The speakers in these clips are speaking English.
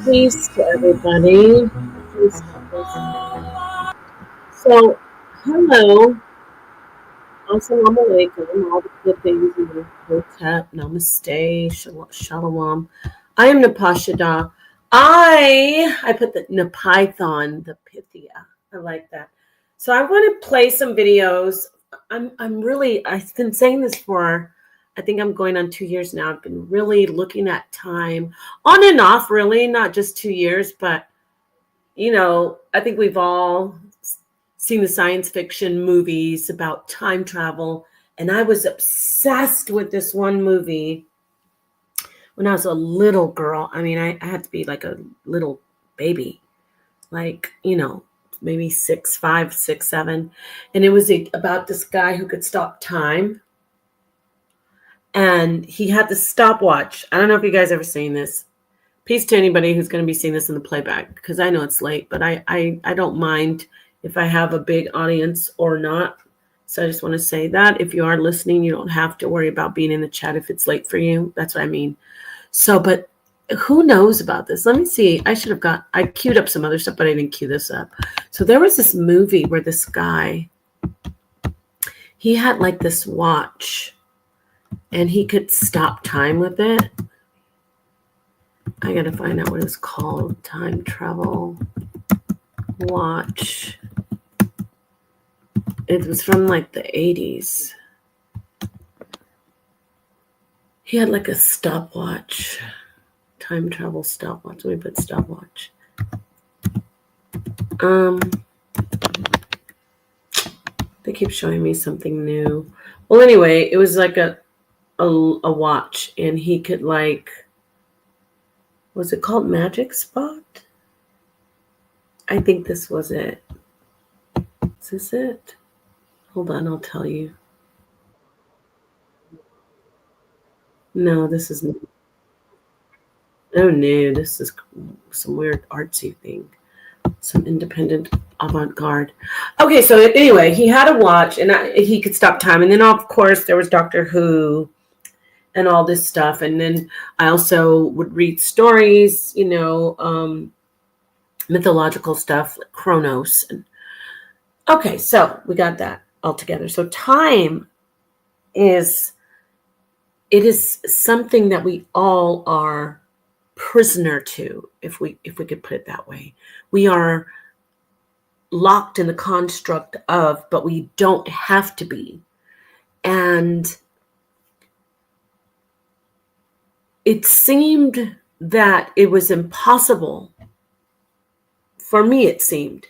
Peace to everybody. Peace to this. So, hello, assalamu alaikum, all the good things in the hotel. Namaste, shalom. I am Napashada. I put the Napython, the Pythia. I like that. So I want to play some videos. I've been saying this for, I think I'm going on 2 years now. I've been really looking at time on and off, really, not just 2 years, but I think we've all seen the science fiction movies about time travel. And I was obsessed with this one movie when I was a little girl. I mean, I had to be like a little baby. like, maybe 6'5", 6'7", and it was about this guy who could stop time, and he had the stopwatch. I don't know if you guys ever seen this. Peace to anybody who's going to be seeing this in the playback, because I know it's late, but I don't mind if I have a big audience or not. So I just want to say that if you are listening, you don't have to worry about being in the chat if it's late for you. That's what I mean. So, but who knows about this? Let me see. I queued up some other stuff, but I didn't queue this up. So there was this movie where this guy, he had like this watch and he could stop time with it. I got to find out what it's called. Time travel watch. It was from like the 80s. He had like a stopwatch. Time travel stopwatch. Let me put stopwatch. They keep showing me something new. Well, anyway, it was like a watch, and he could like, was it called Magic Spot? I think this was it. Is this it? Hold on, I'll tell you. No, this is new. Oh no, this is some weird artsy thing. Some independent avant-garde. Okay, so anyway, he had a watch, and he could stop time. And then, of course, there was Doctor Who and all this stuff. And then I also would read stories, mythological stuff like Kronos. Okay, so we got that all together. So time is something that we all are prisoner to, if we could put it that way. We are locked in the construct of, but we don't have to be. And it seemed that it was impossible. For me, it seemed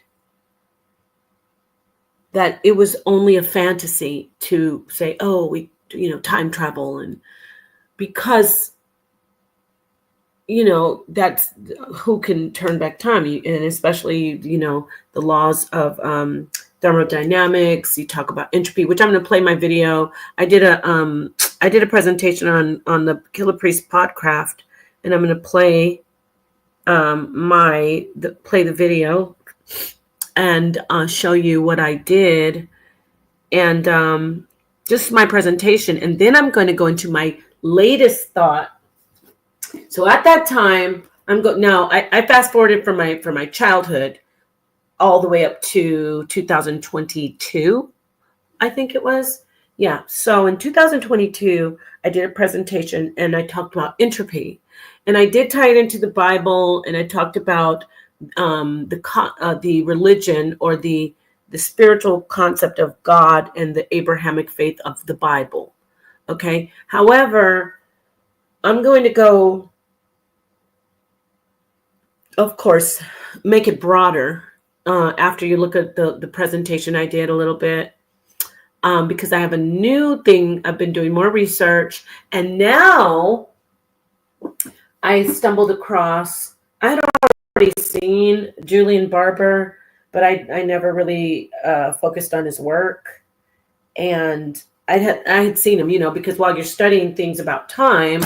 that it was only a fantasy to say, oh, we, time travel. And because, that's who can turn back time. And especially, the laws of thermodynamics. You talk about entropy, which I'm going to play my video. I did a presentation on the Killer Priest Podcraft, and I'm going to play the video and show you what I did, and just my presentation. And then I'm going to go into my latest thought. So at that time, I fast forwarded from my childhood all the way up to 2022, I think it was. Yeah. So in 2022, I did a presentation and I talked about entropy, and I did tie it into the Bible, and I talked about the religion, or the spiritual concept of God, and the Abrahamic faith of the Bible. Okay. However, I'm going to go, of course, make it broader after you look at the presentation I did a little bit, because I have a new thing. I've been doing more research, and now I stumbled across, I had already seen Julian Barber, but I never really focused on his work. And I had seen him, because while you're studying things about time,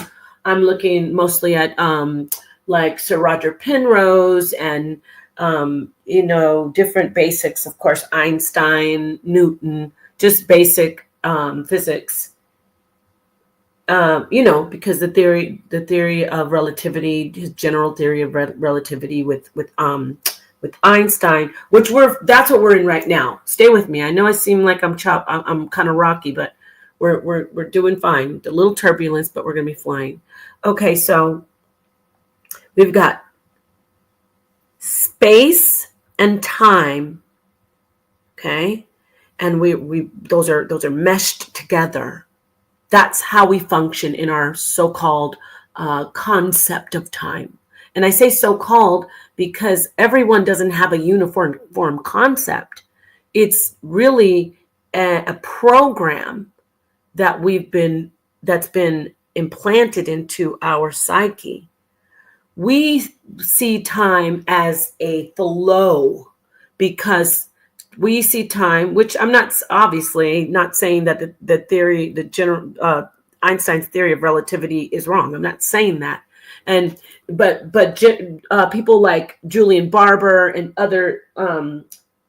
I'm looking mostly at like Sir Roger Penrose and different basics, of course, Einstein, Newton, just basic physics. Because the theory of relativity, his general theory of relativity with Einstein, that's what we're in right now. Stay with me. I know I seem like I'm kind of rocky, but we're doing fine. A little turbulence, but we're gonna be flying. Okay, so we've got space and time. Okay, and we those are meshed together. That's how we function in our so-called concept of time. And I say so-called because everyone doesn't have a uniform concept. It's really a program that's been implanted into our psyche. we see time as a flow because we see time, which I'm not obviously not saying that the theory, the general Einstein's theory of relativity is wrong. I'm not saying that. And but people like Julian Barber and other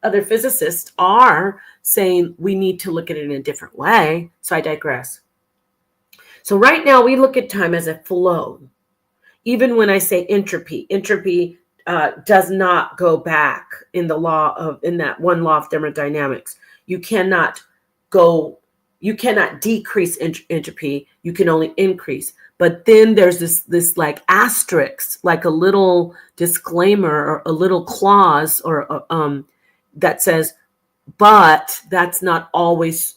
physicists are saying we need to look at it in a different way. So I digress. So right now we look at time as a flow. Even when I say entropy does not go back in that one law of thermodynamics. You cannot decrease entropy. You can only increase. But then there's this like asterisk, like a little disclaimer or a little clause or that says, but that's not always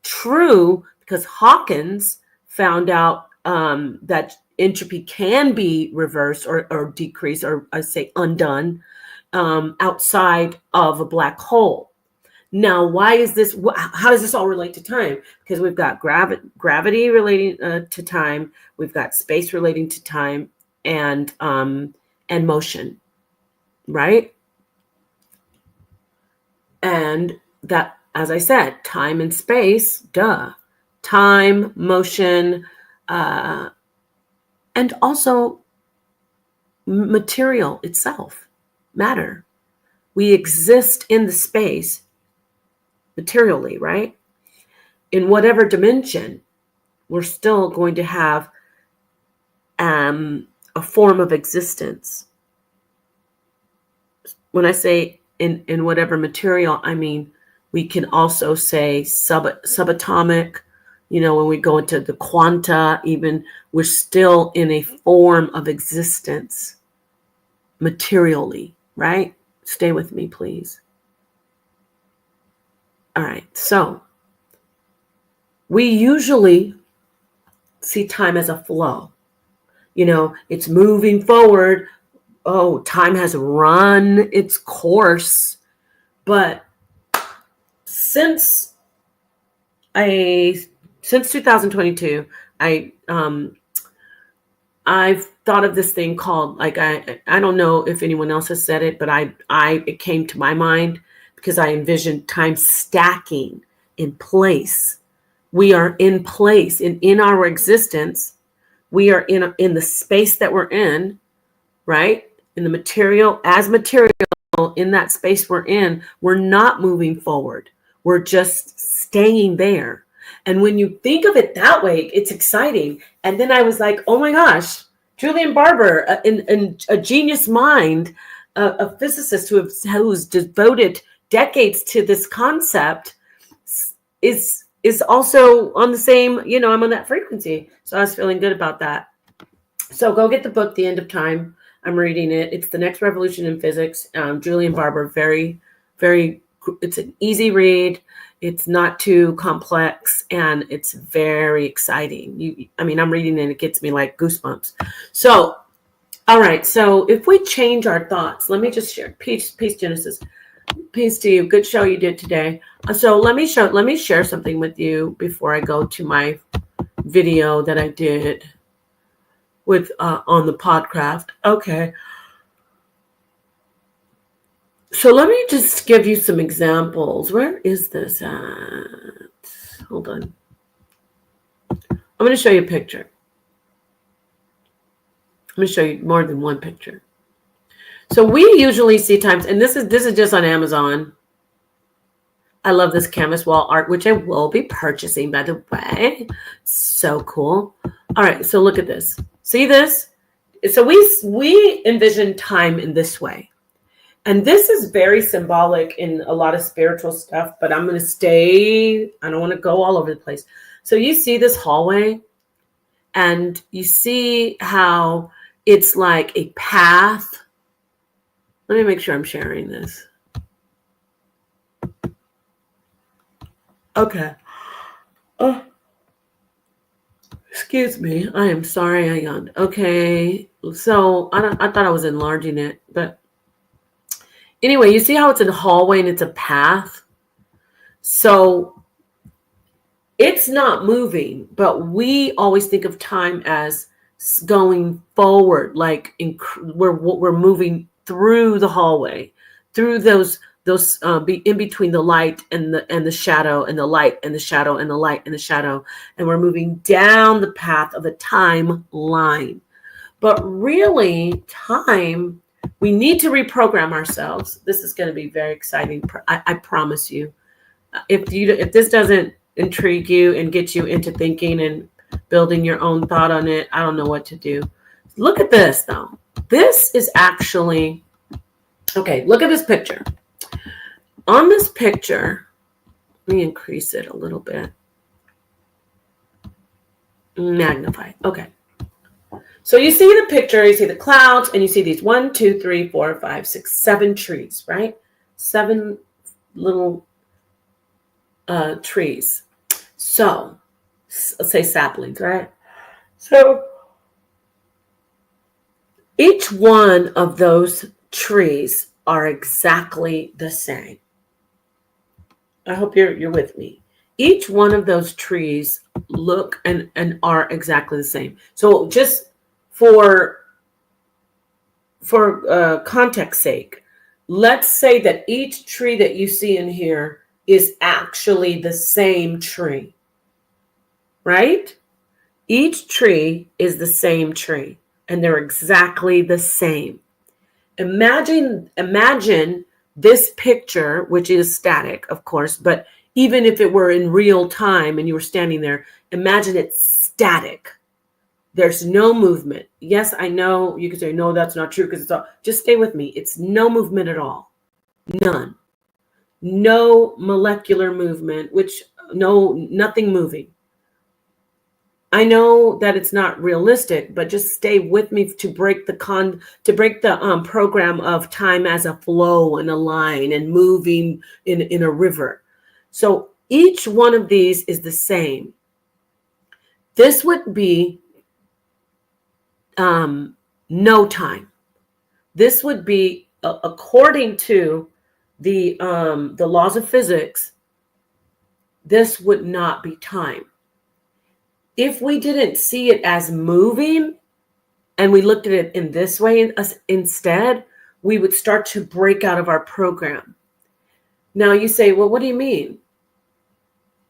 true because Hawkins found out that entropy can be reversed or decreased, or I say undone, outside of a black hole. Now, why is this? How does this all relate to time? Because we've got gravity relating to time, we've got space relating to time, and motion, right? And that, as I said, time and space, duh. Time, motion, and also material itself, matter. We exist in the space materially, right? In whatever dimension, we're still going to have a form of existence. When I say in whatever material, I mean we can also say subatomic. When we go into the quanta, even, we're still in a form of existence materially, right? Stay with me, please. All right, so we usually see time as a flow. It's moving forward. Oh, time has run its course. But since 2022, I've thought of this thing called, like, I don't know if anyone else has said it, but it came to my mind because I envisioned time stacking in place. We are in place in our existence. We are in the space that we're in, right? In the material, in that space we're in, we're not moving forward. We're just staying there. And when you think of it that way, it's exciting. And then I was like, oh my gosh, Julian Barber, a genius mind, a physicist who's devoted decades to this concept, is also on the same, I'm on that frequency. So I was feeling good about that. So go get the book, The End of Time. I'm reading it. It's The Next Revolution in Physics. Julian Barber, very, very, it's an easy read. It's not too complex, and it's very exciting. I'm reading it and it gets me like goosebumps. So, all right. So if we change our thoughts, let me just share. Peace, Genesis. Peace to you. Good show you did today. So let me share something with you before I go to my video that I did with on the Podcraft. Okay. So let me just give you some examples. Where is this at? Hold on. I'm going to show you a picture. I'm going to show you more than one picture. So we usually see times, and this is just on Amazon. I love this canvas wall art, which I will be purchasing, by the way. So cool. All right, so look at this. See this? So we envision time in this way. And this is very symbolic in a lot of spiritual stuff, but I'm going to I don't want to go all over the place. So you see this hallway, and you see how it's like a path. Let me make sure I'm sharing this. Okay. Oh, excuse me. I am sorry I yawned. Okay. So I thought I was enlarging it, but anyway, you see how it's a hallway and it's a path? So it's not moving, but we always think of time as going forward, like we're moving through the hallway, through those be in between the light and the shadow, and the light and the shadow, and the light and the shadow, and we're moving down the path of a timeline. But really, time, we need to reprogram ourselves. This is going to be very exciting. I promise you. If this doesn't intrigue you and get you into thinking and building your own thought on it, I don't know what to do. Look at this though. This is actually, okay, look at this picture. On this picture, let me increase it a little bit. Magnify. Okay. So you see the picture, you see the clouds, and you see these 1, 2, 3, 4, 5, 6, 7 trees, right? 7 little trees. So let's say saplings, right? So each one of those trees are exactly the same. I hope you're with me. Each one of those trees look and are exactly the same. So just for context sake, let's say that each tree that you see in here is actually the same tree, right? Each tree is the same tree, and they're exactly the same. Imagine this picture, which is static, of course, but even if it were in real time and you were standing there, imagine it's static. There's no movement. Yes, I know you could say, no, that's not true because it's all, just stay with me. It's no movement at all. None. No molecular movement, nothing moving. I know that it's not realistic, but just stay with me to break the program of time as a flow and a line and moving in a river. So each one of these is the same. This would be no time. This would be according to the laws of physics. This would not be time. If we didn't see it as moving and we looked at it in this way instead, we would start to break out of our program. Now you say, well, what do you mean?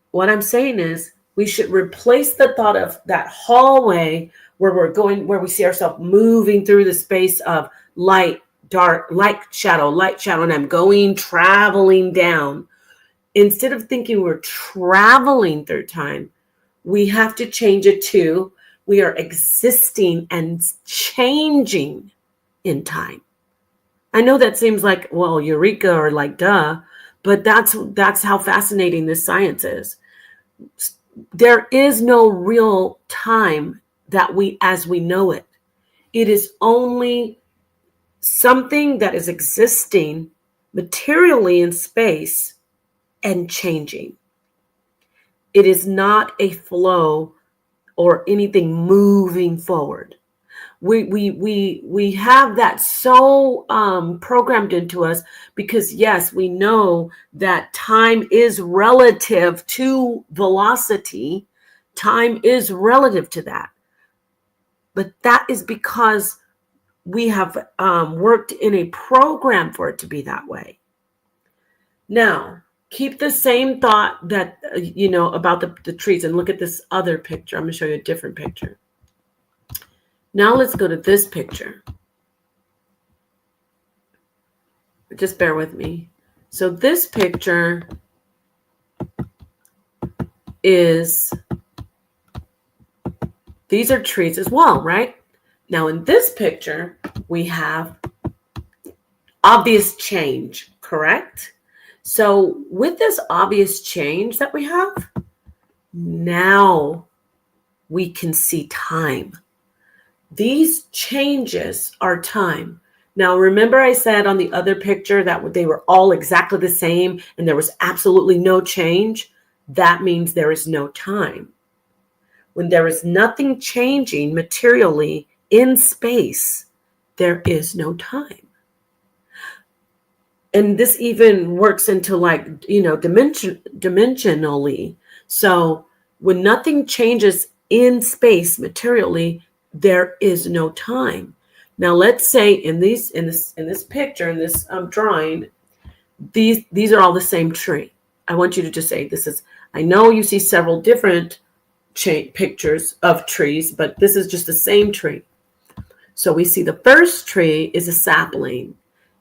What I'm saying is we should replace the thought of that hallway where we see ourselves moving through the space of light, dark, light, shadow, and I'm traveling down. Instead of thinking we're traveling through time, we have to change it to we are existing and changing in time. I know that seems like, well, eureka or like duh, but that's how fascinating this science is. There is no real time as we know it. It is only something that is existing materially in space and changing. It is not a flow or anything moving forward. We have that so programmed into us because, yes, we know that time is relative to velocity. Time is relative to that. But that is because we have worked in a program for it to be that way. Now, keep the same thought that, about the trees and look at this other picture. I'm going to show you a different picture. Now let's go to this picture. Just bear with me. So this picture these are trees as well, right? Now in this picture, we have obvious change, correct? So with this obvious change that we have, now we can see time. These changes are time. Now, remember I said on the other picture that they were all exactly the same and there was absolutely no change? That means there is no time. When there is nothing changing materially in space, there is no time. And this even works into dimensionally. So when nothing changes in space materially, there is no time. Now let's say in this picture, in this drawing, these are all the same tree. I want you to just say this is. I know you see several different pictures of trees, but this is just the same tree. So we see the first tree is a sapling.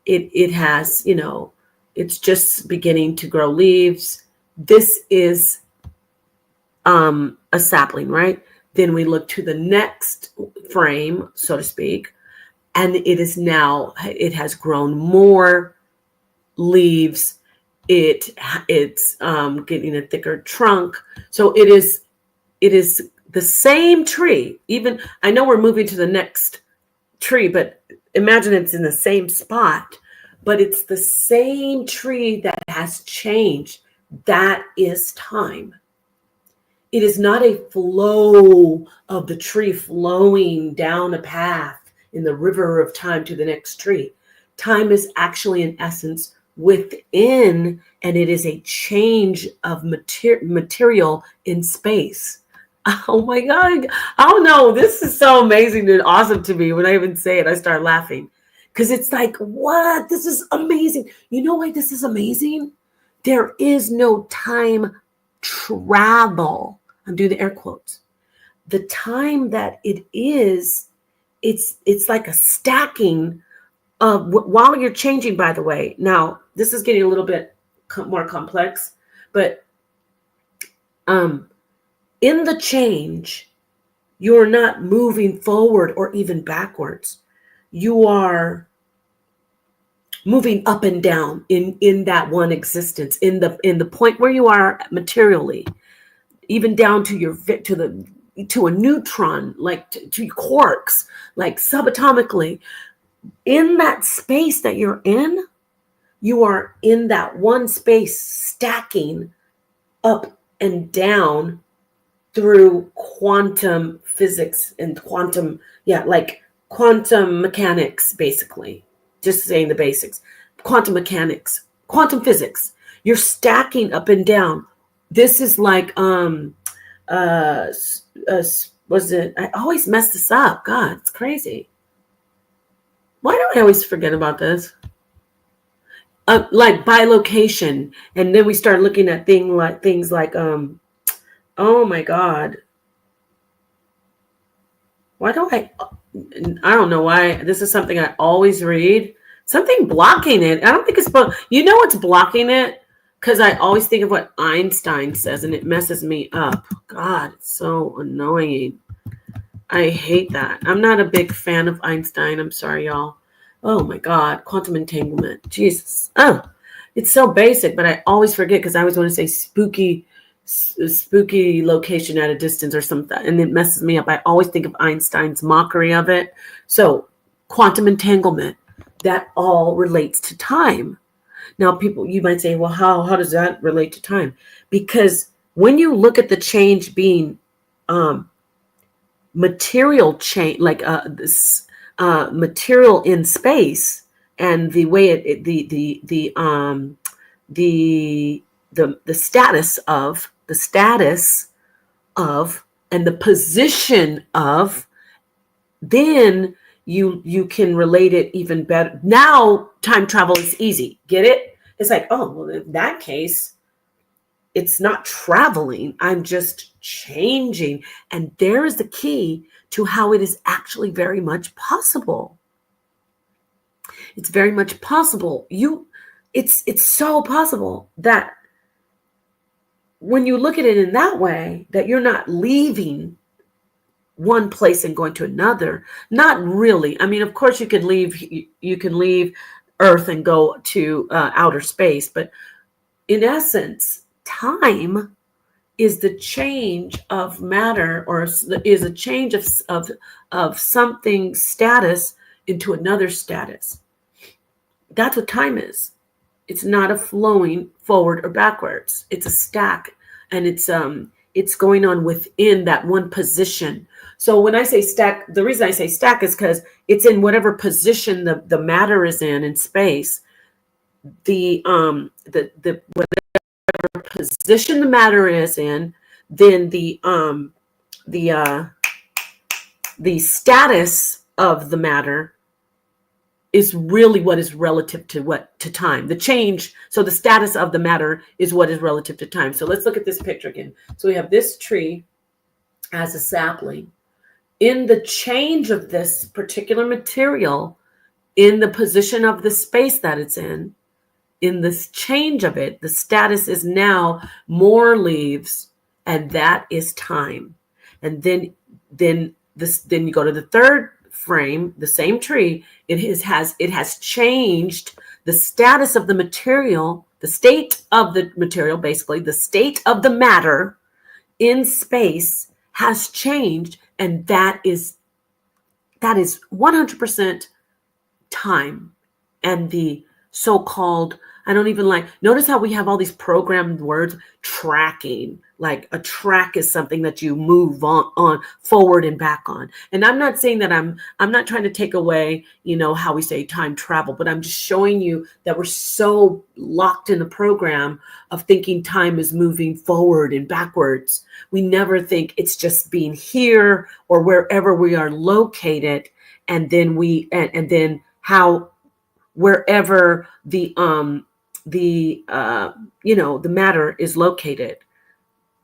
It has, it's just beginning to grow leaves. This is a sapling, right? Then we look to the next frame, so to speak, and it has grown more leaves. It's getting a thicker trunk. So it is the same tree. Even I know we're moving to the next tree, but imagine it's in the same spot, but it's the same tree that has changed. That is time. It is not a flow of the tree flowing down a path in the river of time to the next tree. Time is actually, in essence, within, and it is a change of material in space. Oh my God. Oh no, this is so amazing and awesome to me. When I even say it, I start laughing because it's like, what? This is amazing. You know why this is amazing? There is no time travel. I'm doing the air quotes. The time that it is, it's like a stacking of while you're changing, by the way. Now, this is getting a little bit more complex, but in the change, you're not moving forward or even backwards. You are moving up and down in that one existence, in the point where you are materially, even down to to a neutron, like to quarks, like subatomically. In that space that you're in, you are in that one space, stacking up and down through quantum physics and like quantum mechanics, basically. Just saying the basics. Quantum mechanics, quantum physics. You're stacking up and down. This is like was it? I always mess this up. God, it's crazy. Why do I always forget about this? Like by location, and then we start looking at things like oh my God. Why don't I don't know why. This is something I always read. Something blocking it. I don't think it's, what's blocking it? Because I always think of what Einstein says and it messes me up. God, it's so annoying. I hate that. I'm not a big fan of Einstein. I'm sorry, y'all. Oh my God. Quantum entanglement. Jesus. Oh, it's so basic, but I always forget because I always want to say spooky location at a distance or something, and it messes me up. I always think of Einstein's mockery of it. So quantum entanglement, that all relates to time. Now people, you might say, well, how does that relate to time? Because when you look at the change being material change, like this material in space, and the way the status of and the position of, then you can relate it even better. Now time travel is easy. Get it? It's like, oh, well, in that case, it's not traveling. I'm just changing. And there is the key to how it is actually very much possible. It's very much possible. It's so possible that when you look at it in that way, that you're not leaving one place and going to another. Not really. I mean, of course, you can leave Earth and go to outer space, but in essence, time is the change of matter, or is a change of something status into another status. That's what time is. It's not a flowing forward or backwards. It's a stack, and it's going on within that one position. So when I say stack, the reason I say stack is because it's in whatever position the matter is in space. The whatever position the matter is in, then the the status of the matter is really what is relative to time. The change, so the status of the matter is what is relative to time. So let's look at this picture again. So we have this tree as a sapling. In the change of this particular material, in the position of the space that it's in this change of it, the status is now more leaves, and that is time. And then you go to the third frame, the same tree. It has changed the status of the material, the state of the material, basically the state of the matter in space has changed, and that is 100% time. And the so-called, I don't even like, notice how we have all these programmed words, tracking. Like a track is something that you move on forward and back on. And I'm not saying that I'm not trying to take away, how we say time travel, but I'm just showing you that we're so locked in the program of thinking time is moving forward and backwards. We never think it's just being here or wherever we are located. And then and then how wherever the matter is located,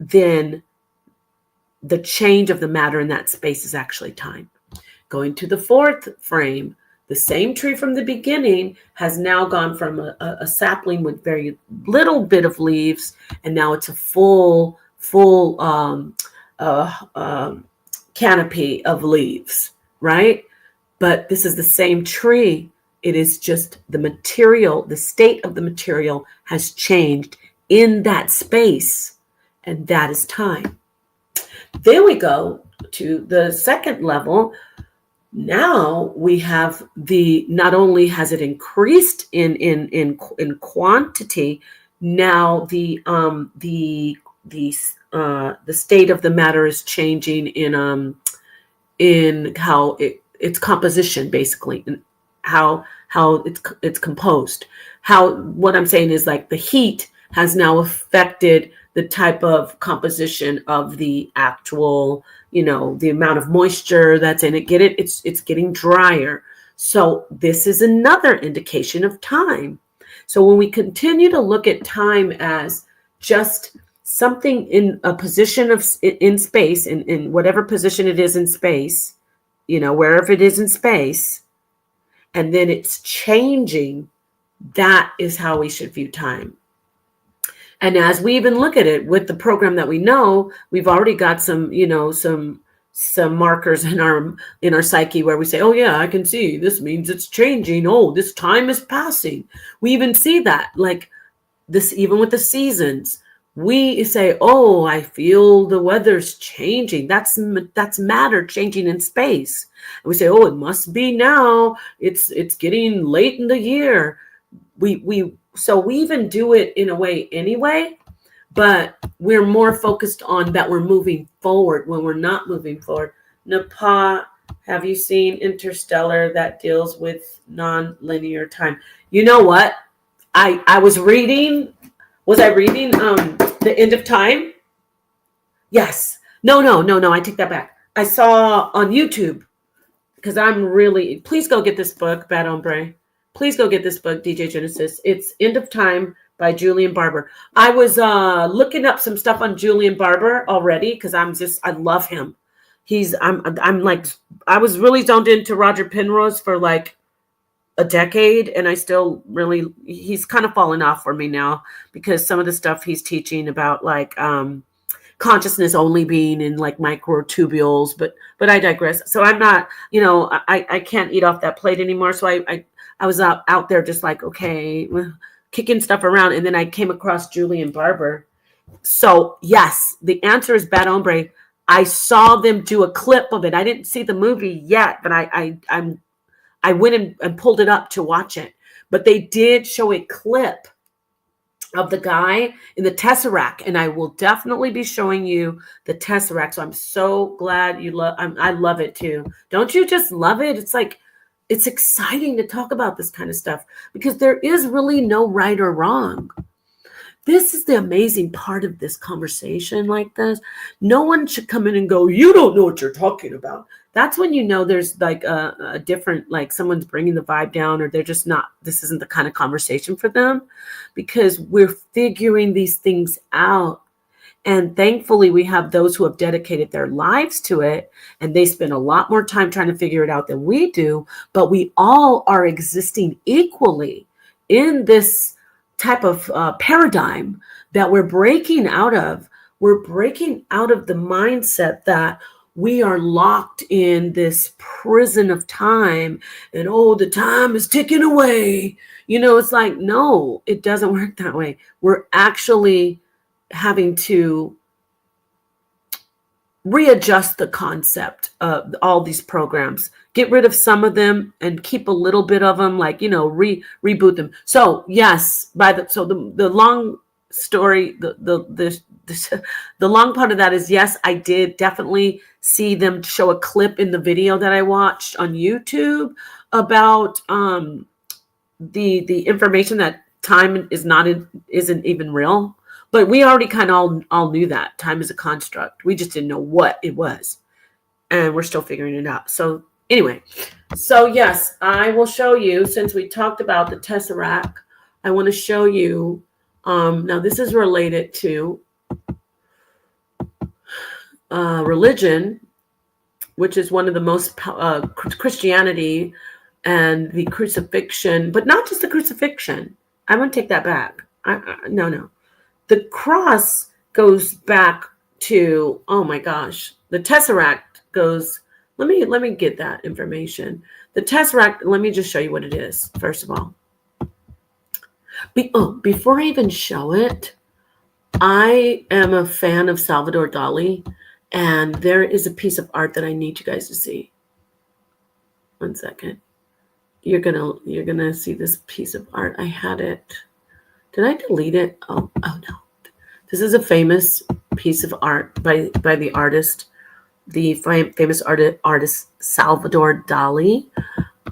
then the change of the matter in that space is actually time. Going to the fourth frame, the same tree from the beginning has now gone from a sapling with very little bit of leaves, and now it's a full canopy of leaves, right? But this is the same tree. It is just the material, the state of the material has changed in that space, and that is time. Then we go to the second level. Now we have not only has it increased in quantity, now the state of the matter is changing in how its composition, basically, and how it's composed. What I'm saying is, like, the heat has now affected the type of composition of the actual, the amount of moisture that's in it. It's getting drier. So this is another indication of time. So when we continue to look at time as just something in a position in space, in whatever position it is in space, wherever it is in space, and then it's changing, that is how we should view time. And as we even look at it with the program that we know, we've already got some markers in our psyche where we say, oh yeah, I can see this means it's changing. Oh, this time is passing. We even see that, like this, even with the seasons. We say, oh, I feel the weather's changing. That's matter changing in space. And we say, oh, it must be now. It's getting late in the year. So we even do it in a way anyway, but we're more focused on that we're moving forward when we're not moving forward. Napa, have you seen Interstellar that deals with non-linear time? You know what? I was reading. Was I reading The End of Time? Yes. No, I take that back. I saw on YouTube, because please go get this book, Bad Hombre. Please go get this book, DJ Genesis. It's End of Time by Julian Barber. I was looking up some stuff on Julian Barber already because I love him. I was really zoned into Roger Penrose for like a decade, and he's kind of fallen off for me now because some of the stuff he's teaching about, like consciousness only being in like microtubules, but I digress. So I'm not, I can't eat off that plate anymore. So I was out there just like, okay, kicking stuff around, and then I came across Julian Barber. So yes, the answer is Bad Hombre. I saw them do a clip of it. I didn't see the movie yet, but I went and pulled it up to watch it. But they did show a clip of the guy in the Tesseract, and I will definitely be showing you the Tesseract. So I'm so glad I love it too. Don't you just love it? It's like, it's exciting to talk about this kind of stuff because there is really no right or wrong. This is the amazing part of this conversation like this. No one should come in and go, you don't know what you're talking about. that's when you know there's like a different, like someone's bringing the vibe down, or they're just not, this isn't the kind of conversation for them, because we're figuring these things out. And thankfully, we have those who have dedicated their lives to it, and they spend a lot more time trying to figure it out than we do. But we all are existing equally in this type of paradigm that we're breaking out of. We're breaking out of the mindset that we are locked in this prison of time, and oh, the time is ticking away. It's like, no, it doesn't work that way. We're actually having to readjust the concept of all these programs, get rid of some of them and keep a little bit of them, like, reboot them. So yes, the long story, the long part of that is, yes, I did definitely see them show a clip in the video that I watched on YouTube about the information that time isn't even real. But we already kind of all knew that time is a construct. We just didn't know what it was, and we're still figuring it out. So anyway, so yes, I will show you, since we talked about the Tesseract, I want to show you. Now this is related to religion, which is one of the most Christianity and the crucifixion, but not just the crucifixion. I'm going to take that back. No. The cross goes back to, oh my gosh, the Tesseract goes, let me get that information. The Tesseract, let me just show you what it is, first of all. Before I even show it, I am a fan of Salvador Dali, and there is a piece of art that I need you guys to see. One second. You're gonna see this piece of art. I had it. Did I delete it? Oh no. This is a famous piece of art by the artist, the famous artist Salvador Dali.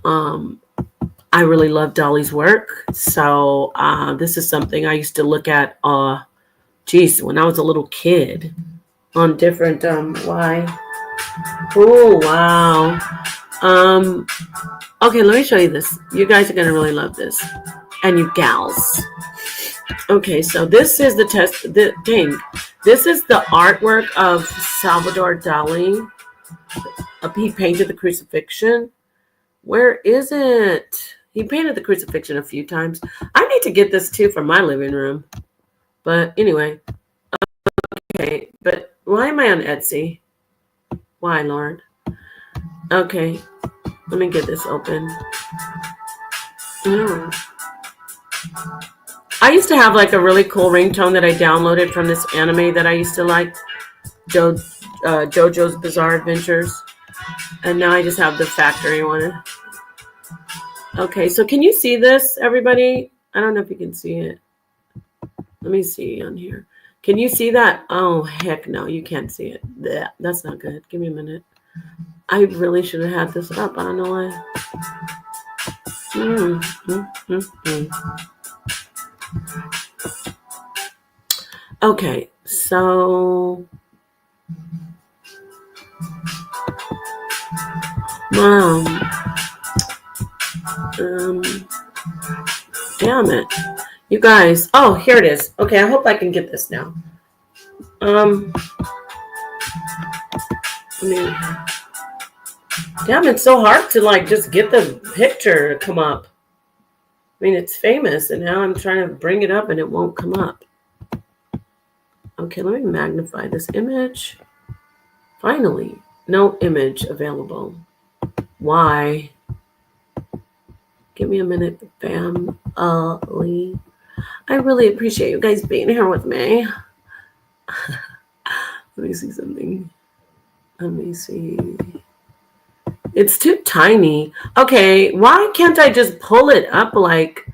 I really love Dali's work. So this is something I used to look at, when I was a little kid, on different, why? Oh, wow. Okay, let me show you this. You guys are going to really love this. And you gals. Okay, so this is this is the artwork of Salvador Dali. He painted the crucifixion. Where is it? He painted the crucifixion a few times. I need to get this too for my living room. But anyway. Okay, but why am I on Etsy? Why, Lord? Okay, let me get this open. I used to have like a really cool ringtone that I downloaded from this anime that I used to like, JoJo's Bizarre Adventures. And now I just have the factory one. Okay, so can you see this, everybody? I don't know if you can see it. Let me see on here. Can you see that? Oh, heck no, you can't see it. That's not good. Give me a minute. I really should have had this up. I don't know why. Okay, so damn it, you guys. Oh, here it is. Okay, I hope I can get this now. Damn, it's so hard to like just get the picture to come up. I mean, it's famous, and now I'm trying to bring it up and it won't come up. Okay, let me magnify this image. Finally, no image available. Why? Give me a minute, family. I really appreciate you guys being here with me. Let me see something. Let me see. It's too tiny. Okay, why can't I just pull it up like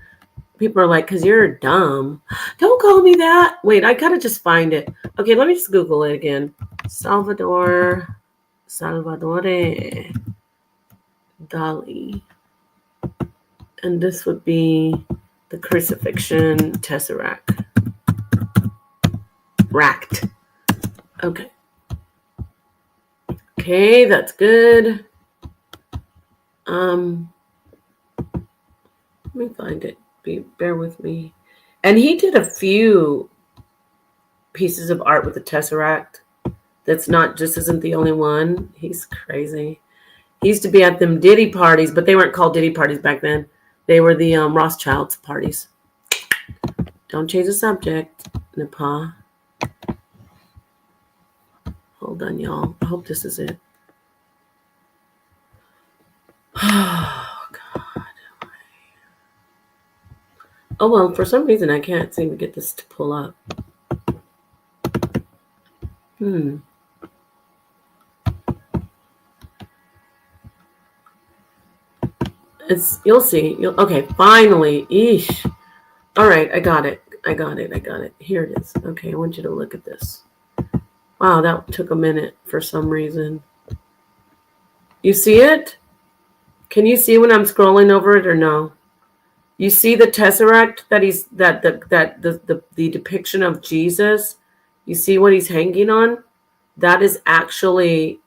people are like, because you're dumb. Don't call me that. Wait, I gotta just find it. Okay, let me just Google it again. Salvador Dali. And this would be the crucifixion Tesseract. Okay. Okay, that's good. Let me find it. Bear with me. And he did a few pieces of art with the Tesseract. That's not just isn't the only one. He's crazy. He used to be at them Diddy parties, but they weren't called Diddy parties back then. They were the Rothschilds parties. Don't change the subject, Nepal. Hold on, y'all. I hope this is it. Oh, God. Oh, well, for some reason, I can't seem to get this to pull up. You'll see. Okay, finally. Eesh. All right, I got it. Here it is. Okay, I want you to look at this. Wow, that took a minute for some reason. You see it? Can you see when I'm scrolling over it or no? You see the tesseract the depiction of Jesus? You see what he's hanging on? That is actually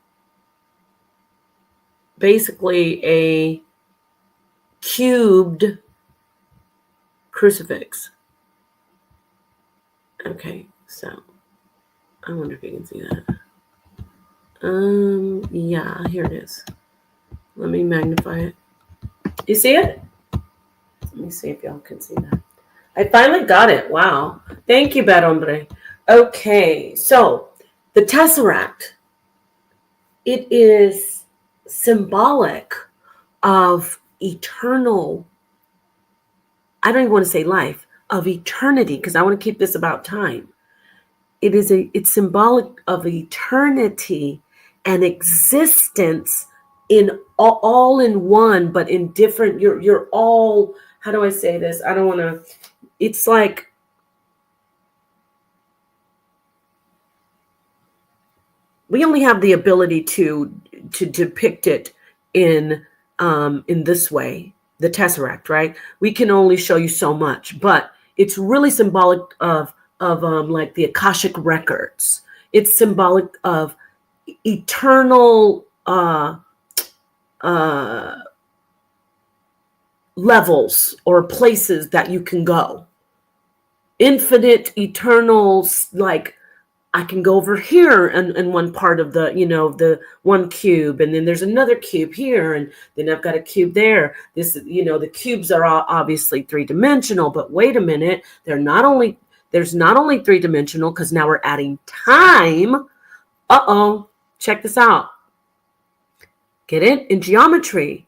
basically a cubed crucifix. Okay, so I wonder if you can see that. Yeah, here it is. Let me magnify it. You see it? Let me see if y'all can see that. I finally got it. Wow. Thank you, Bad Hombre. Okay, so the Tesseract, it is symbolic of eternal, I don't even want to say life, of eternity, because I want to keep this about time. It's symbolic of eternity and existence in all in one, but in different, you're all, how do I say this? I don't want to, it's like, we only have the ability to depict it in this way, the Tesseract, right? We can only show you so much, but it's really symbolic of like the Akashic records. It's symbolic of eternal levels or places that you can go. Infinite, eternal, like I can go over here and one part of the, the one cube, and then there's another cube here, and then I've got a cube there. This, the cubes are all obviously three-dimensional, but wait a minute, there's not only three-dimensional, because now we're adding time. Uh-oh, check this out. Get it? In geometry,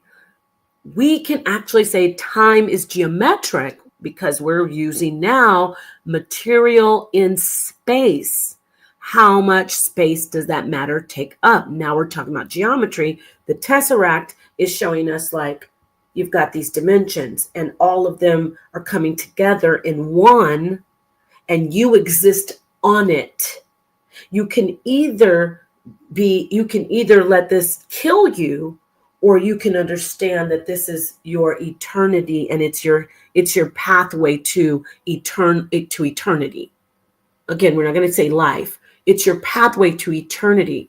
we can actually say time is geometric because we're using now material in space. How much space does that matter take up? Now we're talking about geometry. The Tesseract is showing us like you've got these dimensions and all of them are coming together in one, and you exist on it. You can either let this kill you, or you can understand that this is your eternity and it's your pathway to eternity. Again, we're not going to say life. It's your pathway to eternity.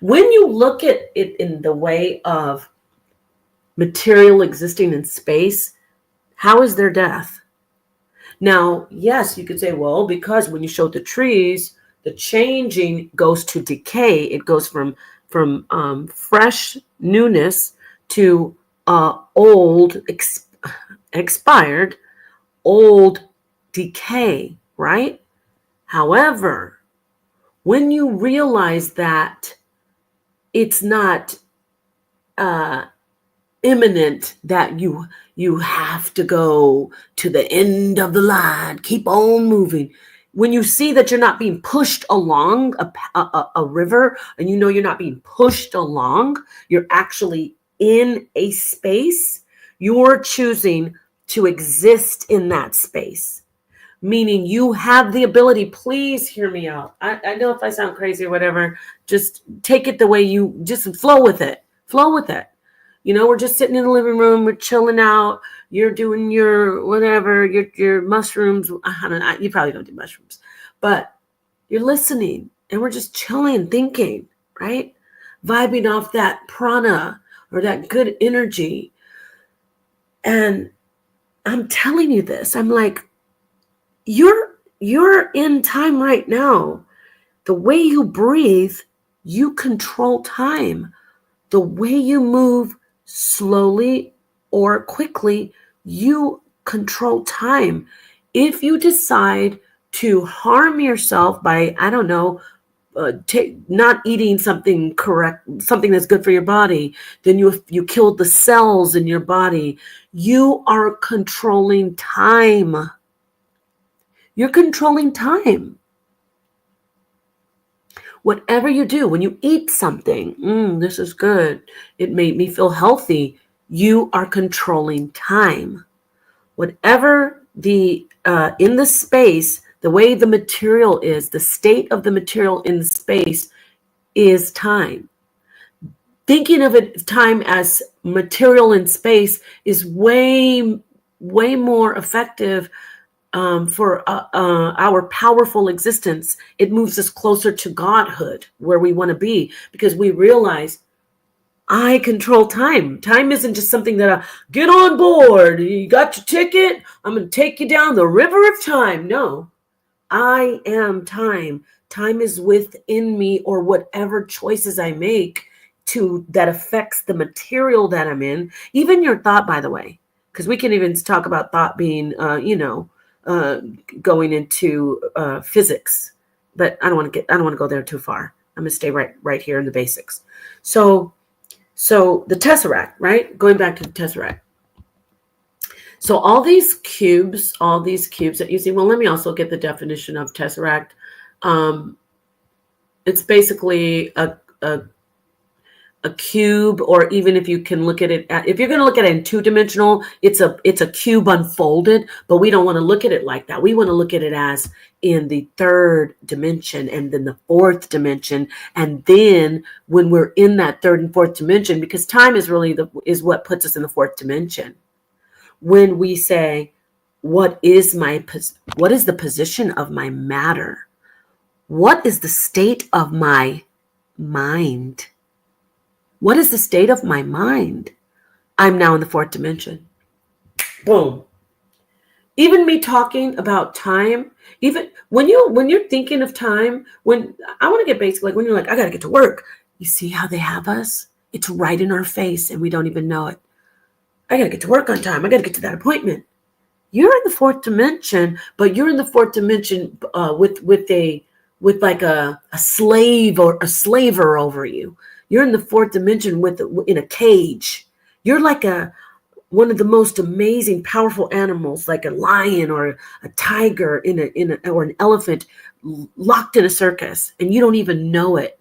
When you look at it in the way of material existing in space, how is there death? Now, yes, you could say, well, because when you show the trees, the changing goes to decay. It goes from fresh newness to old, expired, old decay, right? However, when you realize that it's not imminent, that you have to go to the end of the line, keep on moving. When you see that you're not being pushed along a river, and you're not being pushed along, you're actually in a space, you're choosing to exist in that space. Meaning you have the ability, please hear me out. I know if I sound crazy or whatever, just take it the way you, just flow with it. Flow with it. We're just sitting in the living room, we're chilling out, you're doing your whatever, your mushrooms. I don't know, you probably don't do mushrooms, but you're listening and we're just chilling, thinking, right? vibing off that prana or that good energy. And I'm telling you this, I'm like, you're in time right now. The way you breathe, you control time. The way you move slowly or quickly, you control time. If you decide to harm yourself by, I don't know, not eating something correct, something that's good for your body, then you killed the cells in your body. You are controlling time. You're controlling time. Whatever you do, when you eat something, this is good, it made me feel healthy, you are controlling time. Whatever the in the space, the way the material is, the state of the material in the space is time. Thinking of it time as material in space is way more effective for our powerful existence. It moves us closer to godhood, where we want to be, because we realize I control time. Time isn't just something that get on board. You got your ticket. I'm going to take you down the river of time. No, I am time. Time is within me, or whatever choices I make that affects the material that I'm in. Even your thought, by the way, because we can even talk about thought being, uh, going into physics. But I don't want to go there too far. I'm going to stay right here in the basics. So the tesseract, right? Going back to the tesseract. So all these cubes that you see, well, let me also get the definition of tesseract. It's basically a cube, or even if you can look at it, if you're going to look at it in two-dimensional, it's a cube unfolded, but we don't want to look at it like that. We want to look at it as in the third dimension, and then the fourth dimension. And then when we're in that third and fourth dimension, because time is really is what puts us in the fourth dimension. When we say, what is the position of my matter? What is the state of my mind? What is the state of my mind? I'm now in the fourth dimension. Boom. Even me talking about time, even when you're thinking of time, when I want to get basic, like when you're like, I got to get to work. You see how they have us? It's right in our face and we don't even know it. I got to get to work on time. I got to get to that appointment. You're in the fourth dimension, but you're in the fourth dimension with like a slave or a slaver over you. You're in the fourth dimension in a cage. You're like one of the most amazing, powerful animals, like a lion or a tiger or an elephant, locked in a circus, and you don't even know it.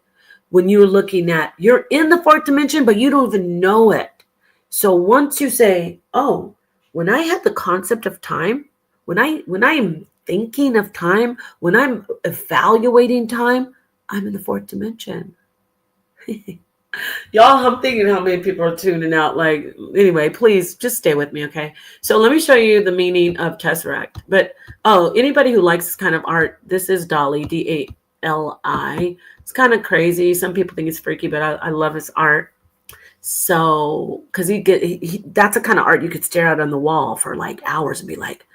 When you're in the fourth dimension, but you don't even know it. So once you say, "Oh, when I have the concept of time, when I'm thinking of time, when I'm evaluating time, I'm in the fourth dimension." Y'all, I'm thinking how many people are tuning out. Like, anyway, please just stay with me, okay? So let me show you the meaning of tesseract. But anybody who likes this kind of art, this is Dali, D-A-L-I. It's kind of crazy. Some people think it's freaky, but I love his art. So, because that's the kind of art you could stare at on the wall for like hours and be like,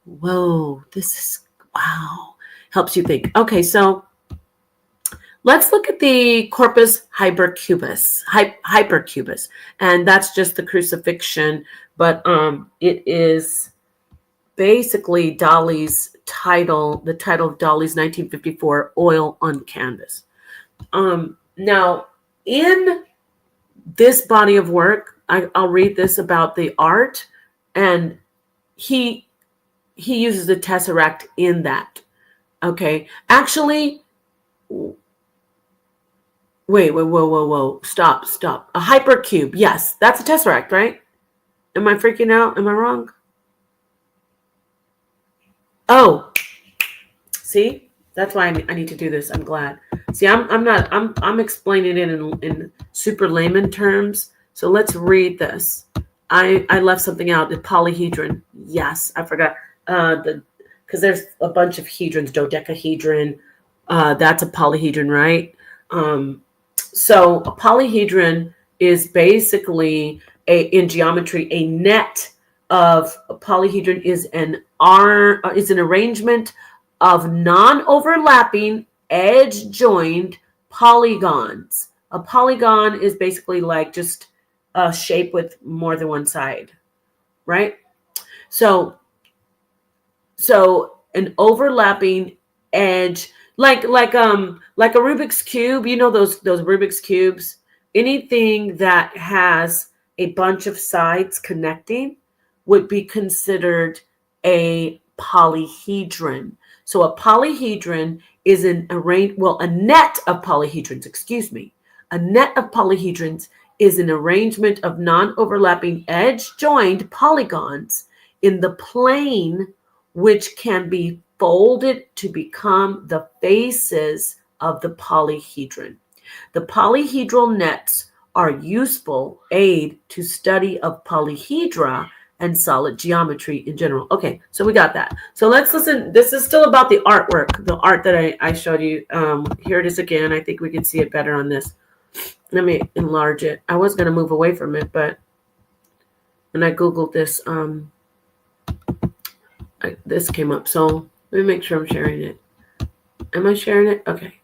whoa, this is, wow. Helps you think. Okay, so let's look at the corpus hypercubus, hypercubus, and that's just the crucifixion, but it is basically Dali's title, the title of Dali's 1954 Oil on Canvas. Now, in this body of work, I'll read this about the art, and he uses the tesseract in that. Okay, actually, wait, whoa, stop. A hypercube, yes, that's a tesseract, right? Am I freaking out? Am I wrong? Oh, see, that's why I need to do this. I'm glad. See, I'm explaining it in super layman terms. So let's read this. I left something out. The polyhedron. Yes, I forgot. Because there's a bunch of hedrons. Dodecahedron. That's a polyhedron, right? So a polyhedron is basically in geometry a net of a polyhedron is an arrangement of non-overlapping edge-joined polygons. A polygon is basically like just a shape with more than one side, right? So an overlapping edge, like a Rubik's cube, those Rubik's cubes, anything that has a bunch of sides connecting would be considered a polyhedron. So a polyhedron is a net of polyhedrons, excuse me. A net of polyhedrons is an arrangement of non-overlapping edge-joined polygons in the plane, which can be folded to become the faces of the polyhedron. The polyhedral nets are useful aid to study of polyhedra and solid geometry in general. Okay, so we got that. So let's listen. This is still about the artwork, the art that I showed you. Here it is again. I think we can see it better on this. Let me enlarge it. I was going to move away from it, but when I Googled this, this came up. So let me make sure I'm sharing it. Am I sharing it? Okay.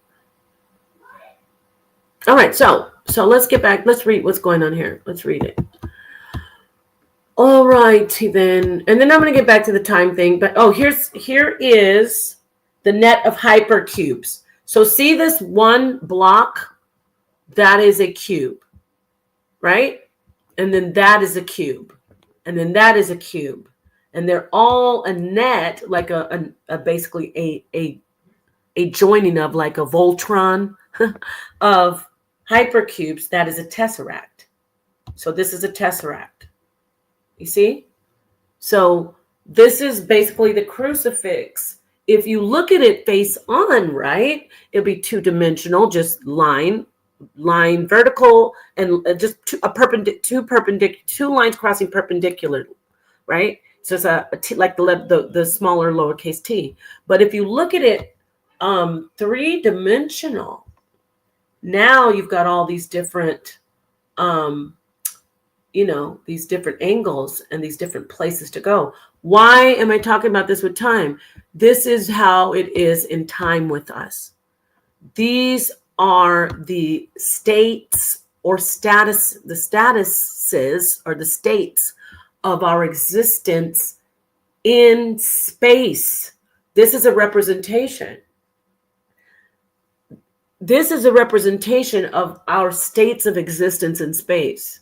All right. So let's get back. Let's read what's going on here. Let's read it. All right, then. And then I'm going to get back to the time thing. But here is the net of hypercubes. So see this one block? That is a cube, right? And then that is a cube. And then that is a cube. And they're all a net, like a basically a joining of like a Voltron of hypercubes. That is a tesseract. So this is a tesseract. You see? So this is basically the crucifix. If you look at it face on, right, it'll be two-dimensional, just line vertical, and just two lines crossing perpendicular, right? So it's like the smaller lowercase t. But if you look at it three-dimensional, now you've got all these different these different angles and these different places to go. Why am I talking about this with time? This is how it is in time with us. These are the states or status, the statuses or the states of our existence in space. This is a representation. This is a representation of our states of existence in space.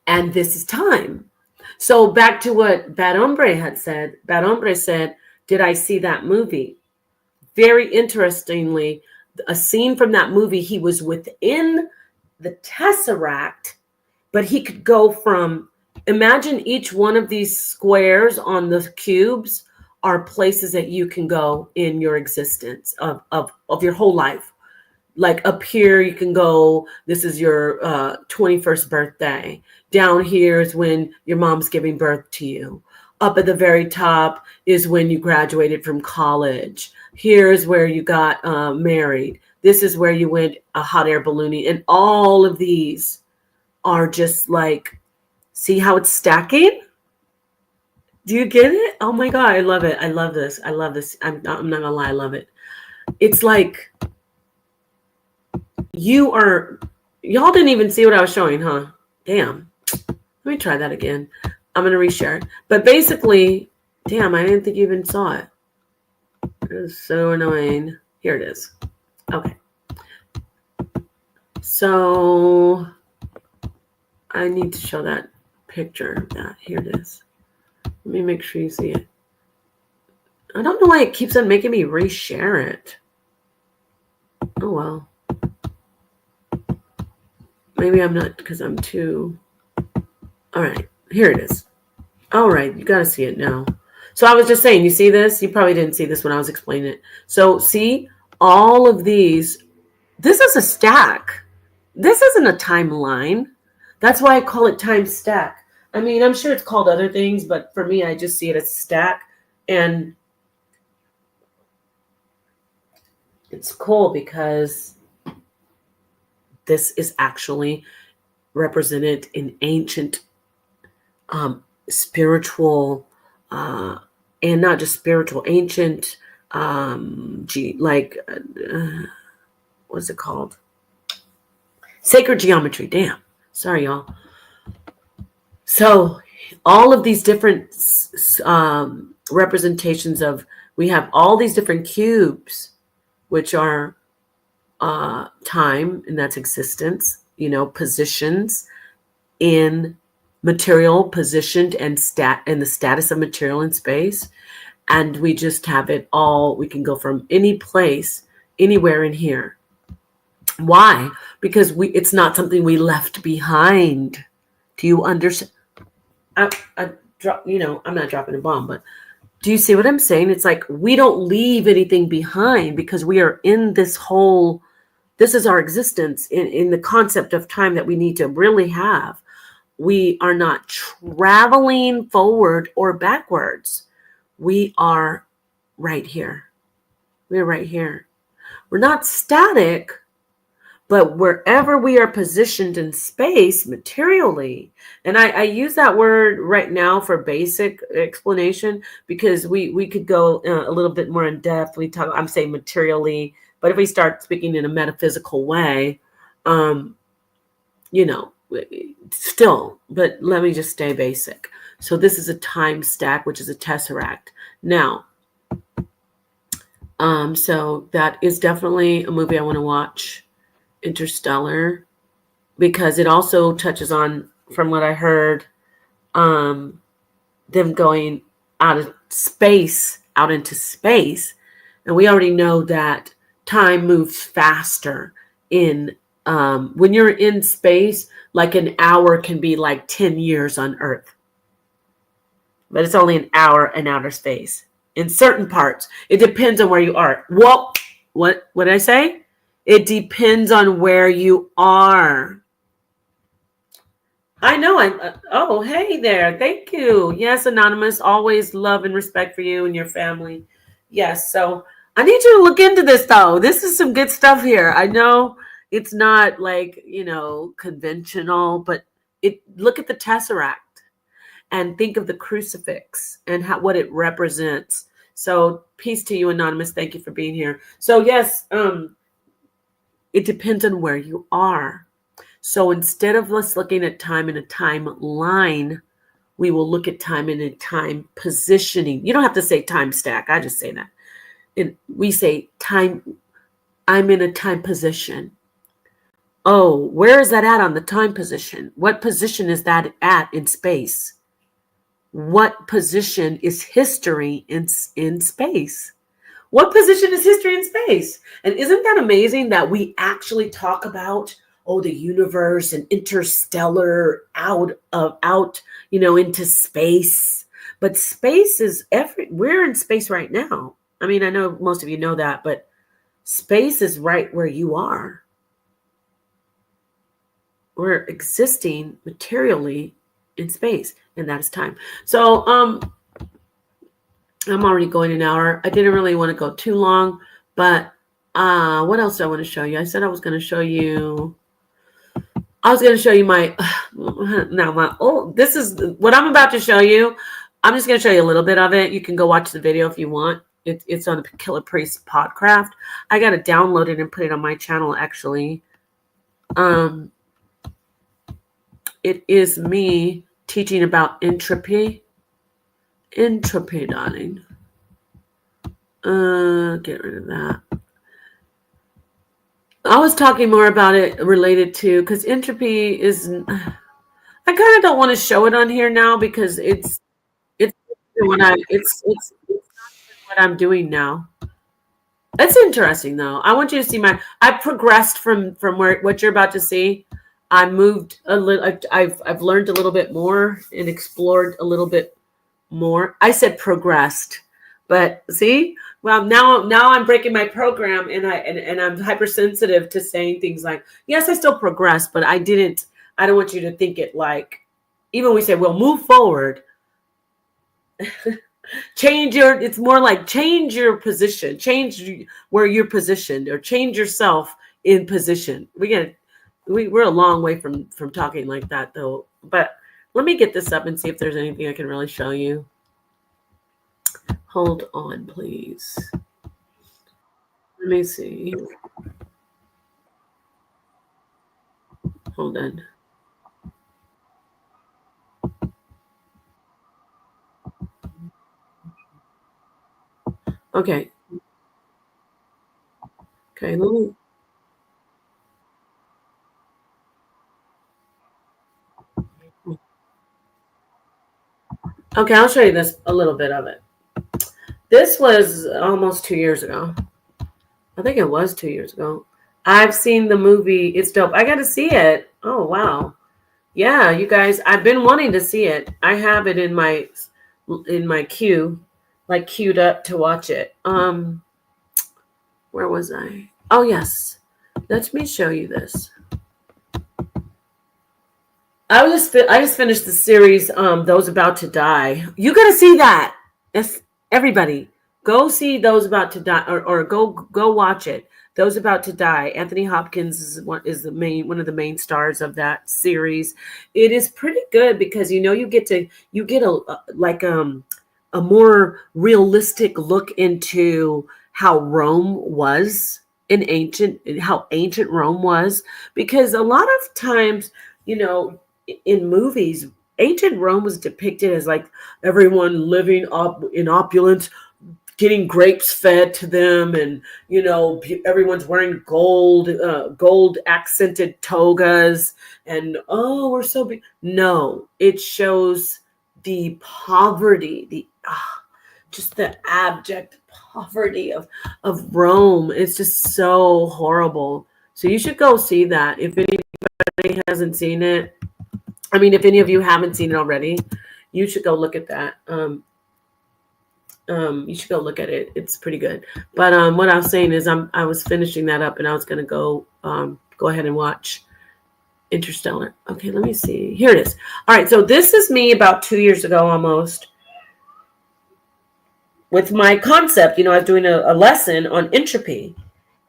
And this is time. So back to what Bad Hombre had said. Bad Hombre said, did I see that movie? Very interestingly, a scene from that movie, he was within the tesseract, but he could go from, imagine each one of these squares on the cubes are places that you can go in your existence of your whole life. Like up here, you can go, this is your 21st birthday. Down here is when your mom's giving birth to you. Up at the very top is when you graduated from college. Here's where you got married. This is where you went a hot air ballooning. And all of these are just like, see how it's stacking? Do you get it? Oh my God, I love it. I love this. I love this. I'm not gonna lie, I love it. It's like, y'all didn't even see what I was showing, huh? Damn. Let me try that again. I'm going to reshare it. But basically, damn, I didn't think you even saw it. It was so annoying. Here it is. Okay. So I need to show that picture of that. Here it is. Let me make sure you see it. I don't know why it keeps on making me reshare it. Oh, well. Maybe I'm not, because I'm too... All right, here it is. All right, you got to see it now. So I was just saying, you see this? You probably didn't see this when I was explaining it. So see, all of these, this is a stack. This isn't a timeline. That's why I call it time stack. I mean, I'm sure it's called other things, but for me, I just see it as stack. And it's cool because This is actually represented in ancient spiritual, and not just spiritual, ancient, what's it called? Sacred geometry. Damn. Sorry, y'all. So all of these different representations of, we have all these different cubes, which are time, and that's existence, positions in material, positioned and the status of material in space. And we just have it all. We can go from any place, anywhere in here. Why? Because it's not something we left behind. Do you understand? I'm not dropping a bomb, but do you see what I'm saying? It's like we don't leave anything behind because we are in this whole, this is our existence in the concept of time that we need to really have. We are not traveling forward or backwards. We are right here. We're right here. We're not static, but wherever we are positioned in space materially, and I use that word right now for basic explanation because we could go a little bit more in depth. I'm saying materially, but if we start speaking in a metaphysical way, still, but let me just stay basic. So this is a time stack, which is a tesseract. Now, so that is definitely a movie I want to watch, Interstellar, because it also touches on, from what I heard, them going out into space, and we already know that time moves faster in when you're in space. Like an hour can be like 10 years on Earth, but it's only an hour in outer space. In certain parts, it depends on where you are. Well, what did I say? It depends on where you are. I know. Oh, hey there. Thank you. Yes, Anonymous. Always love and respect for you and your family. Yes. So I need you to look into this, though. This is some good stuff here. I know it's not like, conventional, but look at the Tesseract and think of the crucifix and what it represents. So peace to you, Anonymous. Thank you for being here. So yes, it depends on where you are. So instead of us looking at time in a timeline, we will look at time in a time positioning. You don't have to say time stack. I just say that. And we say time, I'm in a time position. Oh, where is that at on the time position? What position is that at in space? What position is history in space? What position is history in space? And isn't that amazing that we actually talk about, the universe and interstellar out into space? But space is we're in space right now. I mean, I know most of you know that, but space is right where you are. We're existing materially in space, and that is time. So I'm already going an hour. I didn't really want to go too long, but what else do I want to show you? I said I was going to show you my this is what I'm about to show you. I'm just going to show you a little bit of it. You can go watch the video if you want. It's on the Killer Priest Podcraft. I got to download it and put it on my channel, actually. It is me teaching about entropy. Entropy, darling. Get rid of that. I was talking more about it related to, because entropy is, I kind of don't want to show it on here now because it's what I'm doing now. It's interesting though. I want you to see I've progressed from what you're about to see. I moved a little. I've learned a little bit more and explored a little bit more. I said progressed, but see, well, now I'm breaking my program, and I'm hypersensitive to saying things like, yes, I still progress, but I don't want you to think it like, even when we say, well, move forward, it's more like change your position, change where you're positioned, or change yourself in position. We're a long way from talking like that though. But let me get this up and see if there's anything I can really show you. Hold on, please. Let me see. Hold on. Okay. Okay. Let me. Okay, I'll show you this a little bit of it. This was almost 2 years ago. I think it was 2 years ago. I've seen the movie. It's dope. I got to see it. Oh wow. Yeah, you guys. I've been wanting to see it. I have it in my queue, like queued up to watch it. Where was I? Oh yes. Let me show you this. I just finished the series. Those About to Die. You got to see that. If everybody go see Those About to Die, or go watch it. Those About to Die. Anthony Hopkins is one of the main stars of that series. It is pretty good because you get a more realistic look into how Rome was in ancient how ancient Rome was, because a lot of times, you know in movies, ancient Rome was depicted as like everyone living up in opulence, getting grapes fed to them, and everyone's wearing gold accented togas, and oh, we're so big. No, it shows the poverty, just the abject poverty of Rome. It's just so horrible. So you should go see that if anybody hasn't seen it. I mean, if any of you haven't seen it already, you should go look at that. You should go look at it. It's pretty good. But what I was saying is, I was finishing that up, and I was gonna go ahead and watch Interstellar. Okay, let me see. Here it is. All right, so this is me about 2 years ago almost with my concept. I was doing a lesson on entropy,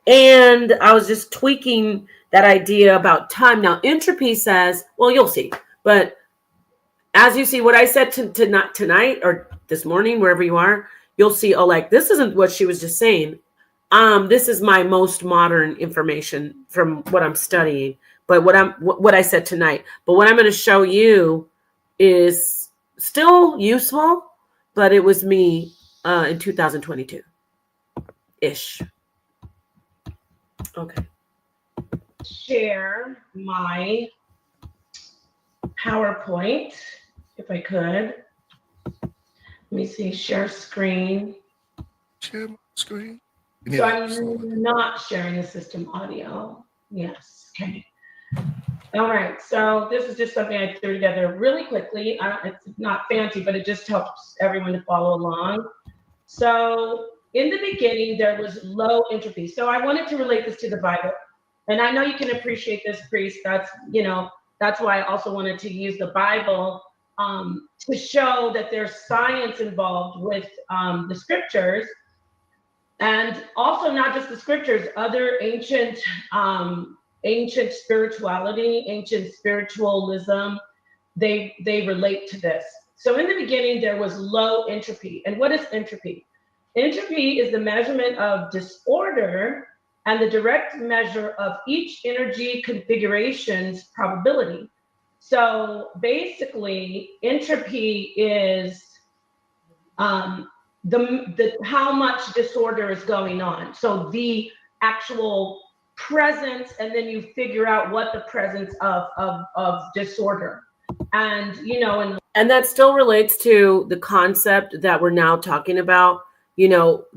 and I was just tweaking that idea about time. Now, entropy says, well, you'll see, but as you see what I said to not tonight or this morning, wherever you are, you'll see, oh, like, this isn't what she was just saying. This is my most modern information from what I'm studying, but what I said tonight. But what I'm going to show you is still useful, but it was me in 2022 ish. Okay. Share my PowerPoint if I could. Let me see. Share screen. Share my screen. So I'm not sharing the system audio. Yes. Okay. All right. So this is just something I threw together really quickly. It's not fancy, but it just helps everyone to follow along. So in the beginning, there was low entropy. So I wanted to relate this to the Bible. And I know you can appreciate this, priest. That's why I also wanted to use the Bible to show that there's science involved with the scriptures. And also not just the scriptures, other ancient spirituality, ancient spiritualism, they relate to this. So in the beginning, there was low entropy. And what is entropy? Entropy is the measurement of disorder and the direct measure of each energy configuration's probability. So basically, entropy is the how much disorder is going on. So the actual presence, and then you figure out what the presence of disorder. And that still relates to the concept that we're now talking about.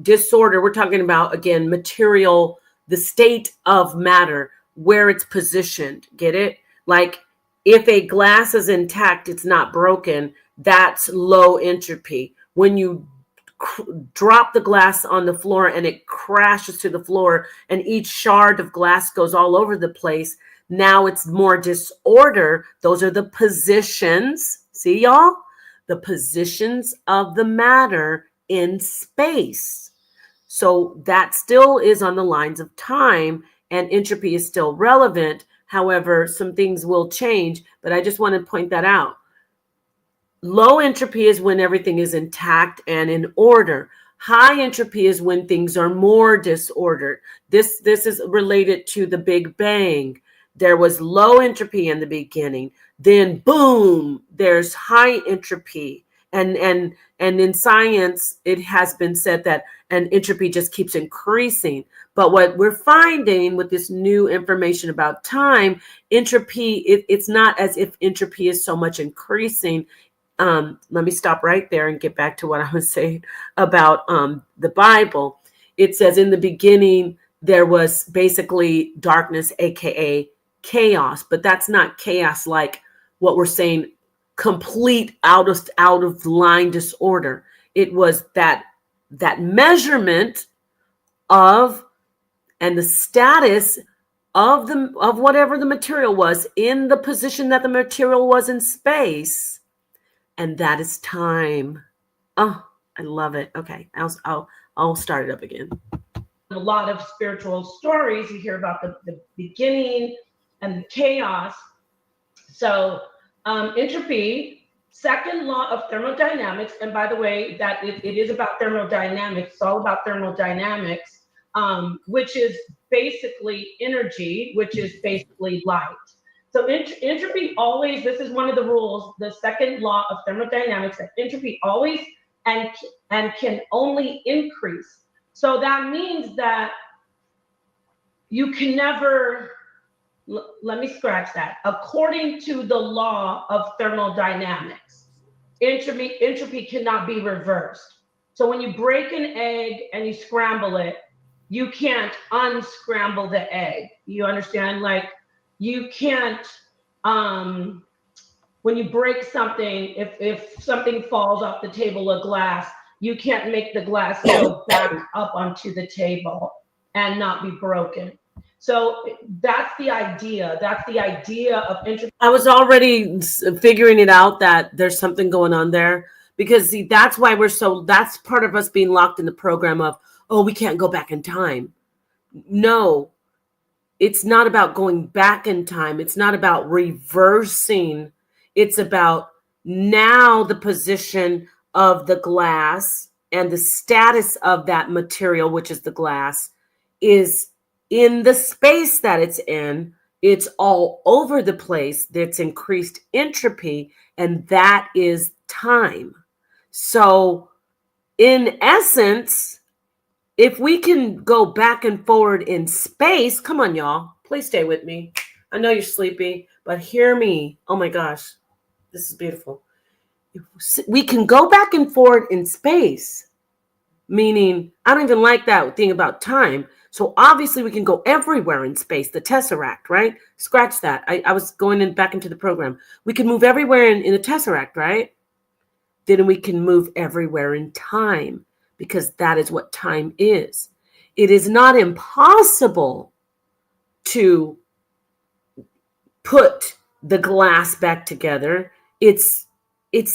Disorder, we're talking about, again, material, the state of matter, where it's positioned. Get it? Like, if a glass is intact, it's not broken, that's low entropy. When you drop the glass on the floor and it crashes to the floor and each shard of glass goes all over the place, now it's more disorder. Those are the positions. See, y'all? The positions of the matter in space. So that still is on the lines of time, and entropy is still relevant, However, some things will change, but I just want to point that out. Low entropy is when everything is intact and in order. High entropy is when things are more disordered. This is related to the Big Bang. There was low entropy in the beginning. Then boom, there's high entropy. And in science, it has been said that an entropy just keeps increasing. But what we're finding with this new information about time, entropy, it's not as if entropy is so much increasing. Let me stop right there and get back to what I was saying about the Bible. It says in the beginning there was basically darkness, aka chaos, but that's not chaos like what we're saying, complete out of line disorder. It was that measurement of and the status of whatever the material was in the position that the material was in space, and that is time. Oh, I love it. Okay, I'll start it up again. A lot of spiritual stories, you hear about the beginning and the chaos. So entropy, second law of thermodynamics, and by the way, that it is about thermodynamics. It's all about thermodynamics, which is basically energy, which is basically light. So entropy always, this is one of the rules, the second law of thermodynamics, that entropy always and can only increase. So that means that you can never, let me scratch that. According to the law of thermodynamics, entropy cannot be reversed. So when you break an egg and you scramble it, you can't unscramble the egg. You understand? Like, you can't, when you break something, if something falls off the table of glass, you can't make the glass go back up onto the table and not be broken. So that's the idea. That's the idea of entropy. I was already figuring it out that there's something going on there, because see, that's why that's part of us being locked in the program of, oh, we can't go back in time. No, it's not about going back in time. It's not about reversing. It's about now the position of the glass and the status of that material, which is the glass, is in the space that it's in. It's all over the place. That's increased entropy, and that is time. So, in essence, if we can go back and forward in space, come on, y'all, please stay with me. I know you're sleepy, but hear me. Oh my gosh, this is beautiful. We can go back and forward in space, meaning I don't even like that thing about time. So obviously we can go everywhere in space, the tesseract, right? Scratch that. I was going back into the program. We can move everywhere in the tesseract, right? Then we can move everywhere in time, because that is what time is. It is not impossible to put the glass back together. It's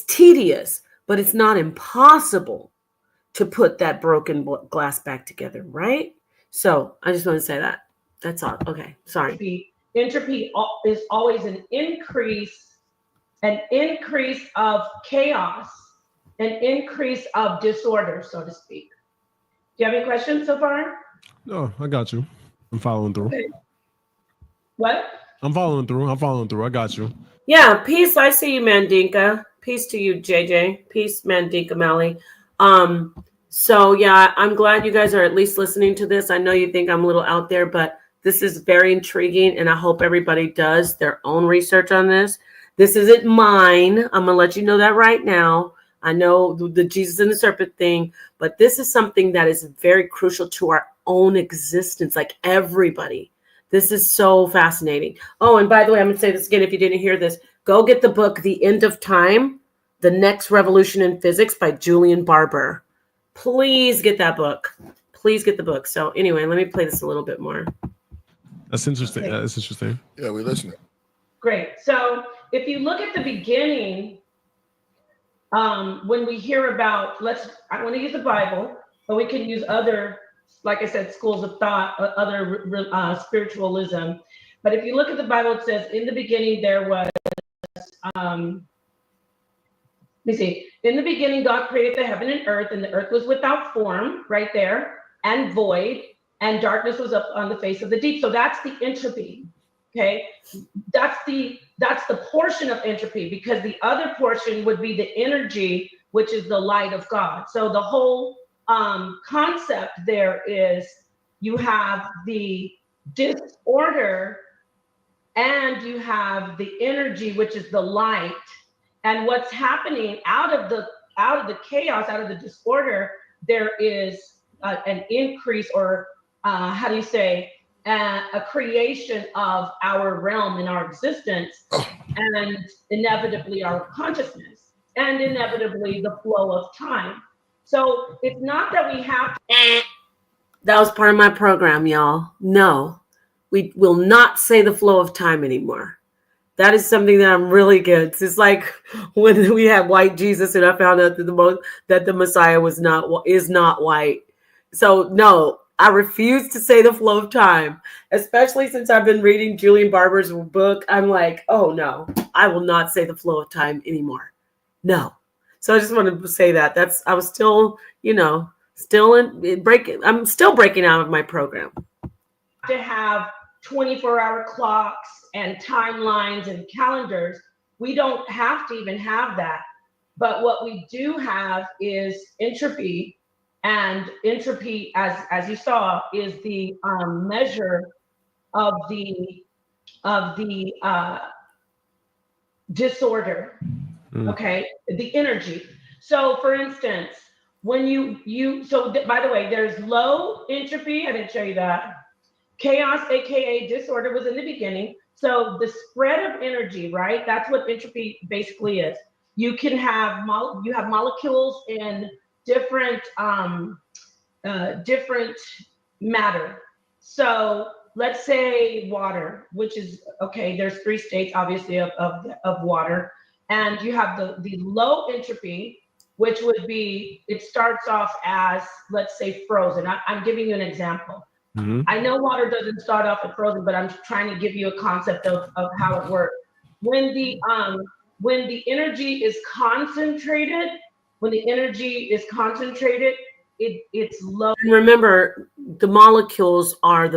tedious, but it's not impossible to put that broken glass back together, right? So I just want to say that. That's all. Okay, sorry. Entropy is always an increase of chaos, an increase of disorder, so to speak. Do you have any questions so far? No, I got you. I'm following through. Okay. What? I'm following through. I got you. Yeah, peace. I see you, Mandinka. Peace to you, JJ. Peace, Mandinka Melly. So yeah, I'm glad you guys are at least listening to this. I know you think I'm a little out there, but this is very intriguing, and I hope everybody does their own research on this. This isn't mine. I'm gonna let you know that right now. I know the Jesus and the serpent thing, but this is something that is very crucial to our own existence, like everybody. This is so fascinating. Oh, and by the way, I'm going to say this again if you didn't hear this. Go get the book, The End of Time, The Next Revolution in Physics by Julian Barber. Please get that book. Please get the book. So anyway, let me play this a little bit more. That's interesting. Okay. That's interesting. Yeah, we're listening. Great. So if you look at the beginning, when we hear about, I want to use the Bible, but we can use other, like I said, schools of thought, other spiritualism. But if you look at the Bible, it says, in the beginning there was, let me see. In the beginning, God created the heaven and the earth was without form, right there, and void, and darkness was up on the face of the deep. So that's the entropy. Okay, that's the portion of entropy, because the other portion would be the energy, which is the light of God. So the whole concept there is you have the disorder and you have the energy, which is the light. And what's happening out of the chaos, out of the disorder, there is an increase, or how do you say, a creation of our realm and our existence, and inevitably our consciousness, and inevitably the flow of time. So it's not that we have to. That was part of my program, y'all. No, we will not say the flow of time anymore. That is something that I'm really good. It's like when we had white Jesus, and I found out that the Messiah is not white. So no, I refuse to say the flow of time, especially since I've been reading Julian Barber's book. I'm like, oh no, I will not say the flow of time anymore. No. So I just wanted to say that. I was still, I'm still breaking out of my program. To have 24-hour clocks and timelines and calendars. We don't have to even have that. But what we do have is entropy, and entropy, as you saw, is the measure of the disorder. Okay, the energy. So, for instance, when by the way, there's low entropy. I didn't show you that. Chaos, aka disorder, was in the beginning. So the spread of energy, right? That's what entropy basically is. You can have molecules in different different matter. So let's say water, which is okay. There's 3 states, obviously, of water, and you have the low entropy, which would be, it starts off as, let's say, frozen. I'm giving you an example. Mm-hmm. I know water doesn't start off at frozen, but I'm trying to give you a concept of how it works. When the energy is concentrated, it's low. And remember, the molecules are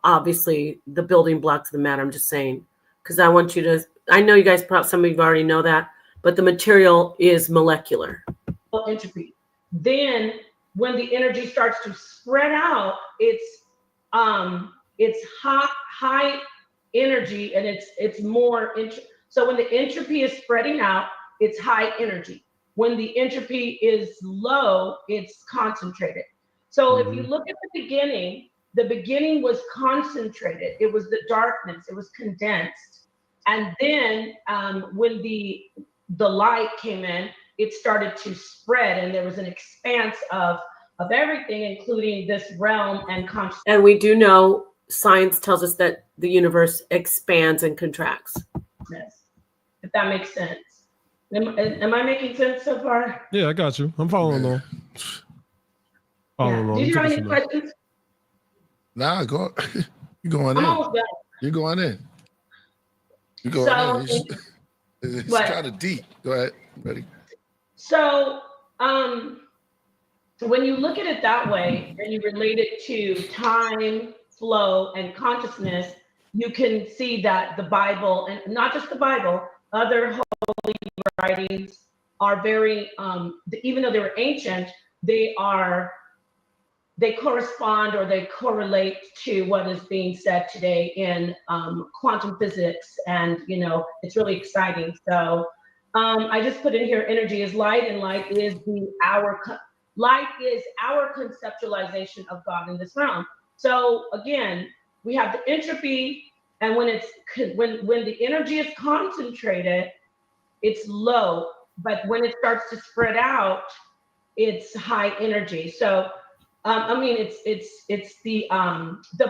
obviously the building blocks of the matter. I'm just saying, because I want you to. I know you guys, some of you already know that, but the material is molecular. Entropy. Then, when the energy starts to spread out, it's high energy, and it's more. So when the entropy is spreading out, it's high energy. When the entropy is low, it's concentrated. So if you look at the beginning was concentrated. It was the darkness. It was condensed. And then when the light came in, it started to spread, and there was an expanse of everything, including this realm and consciousness. And we do know science tells us that the universe expands and contracts. Yes, if that makes sense. Am I making sense so far? Yeah, I got you. I'm following along. Did you have any questions? Nah, go. You're going in. You're going in. You're going in. It's kind of deep. Go ahead. Ready? So, when you look at it that way and you relate it to time, flow, and consciousness, you can see that the Bible, and not just the Bible, other holy writings are very, even though they were ancient, they correspond, or they correlate to what is being said today in quantum physics, and it's really exciting. So I just put in here, energy is light, and light is our conceptualization of God in this realm. So again, we have the entropy, and when the energy is concentrated, it's low, but when it starts to spread out, it's high energy. So it's the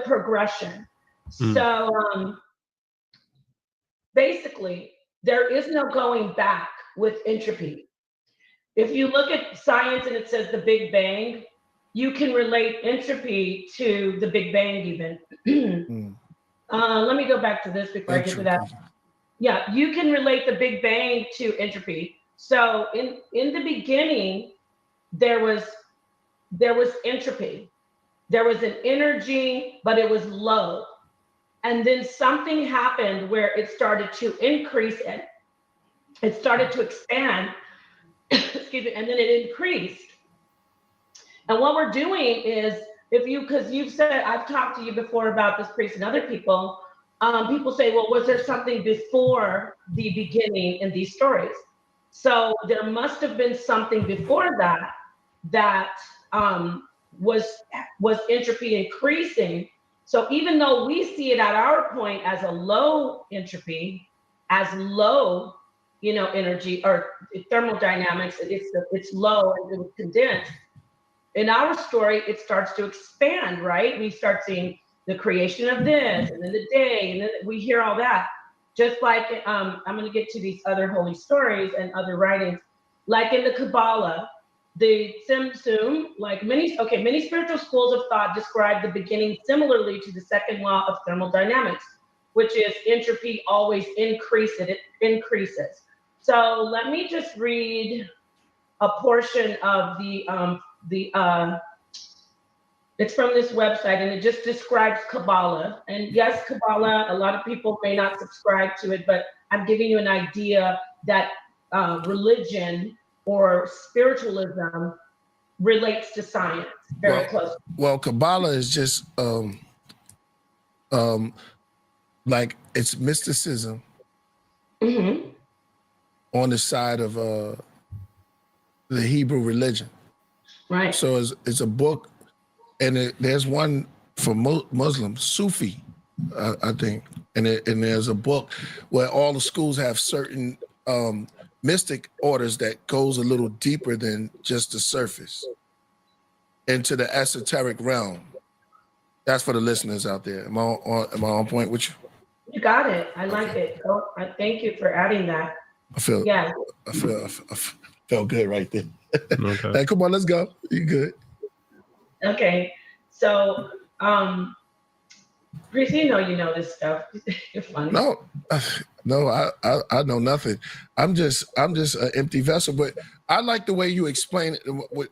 progression. So basically, there is no going back with entropy. If you look at science and it says the Big Bang, you can relate entropy to the Big Bang even. Let me go back to this before I get to that. Yeah, you can relate the Big Bang to entropy. So in the beginning, there was entropy. There was an energy, but it was low. And then something happened where it started to increase and it started to expand, excuse me, and then it increased. And what we're doing is, because you've said, I've talked to you before about this priest and other people, people say, well, was there something before the beginning in these stories? So there must have been something before that was entropy increasing. So even though we see it at our point as a low entropy, as low, energy or thermodynamics, it's low and it was condensed. In our story, it starts to expand, right? We start seeing the creation of this, and then the day, and then we hear all that. Just like I'm going to get to these other holy stories and other writings, like in the Kabbalah, the Tzimtzum, like many spiritual schools of thought describe the beginning similarly to the second law of thermodynamics, which is entropy always increases. It increases. So let me just read a portion of it's from this website, and it just describes Kabbalah. And yes, Kabbalah, a lot of people may not subscribe to it, but I'm giving you an idea that religion or spiritualism relates to science very closely. Well, Kabbalah is just like it's mysticism on the side of the Hebrew religion. Right. So it's a book, and there's one for Muslims, Sufi, I think, and there's a book where all the schools have certain mystic orders that goes a little deeper than just the surface into the esoteric realm. That's for the listeners out there. Am I on point with you? You got it. I like it. Oh, I thank you for adding that. I felt good right there. Okay. Hey, come on, let's go. You good? Okay. So, Chris, you know this stuff. You're funny. No, I know nothing. I'm just an empty vessel. But I like the way you explain it,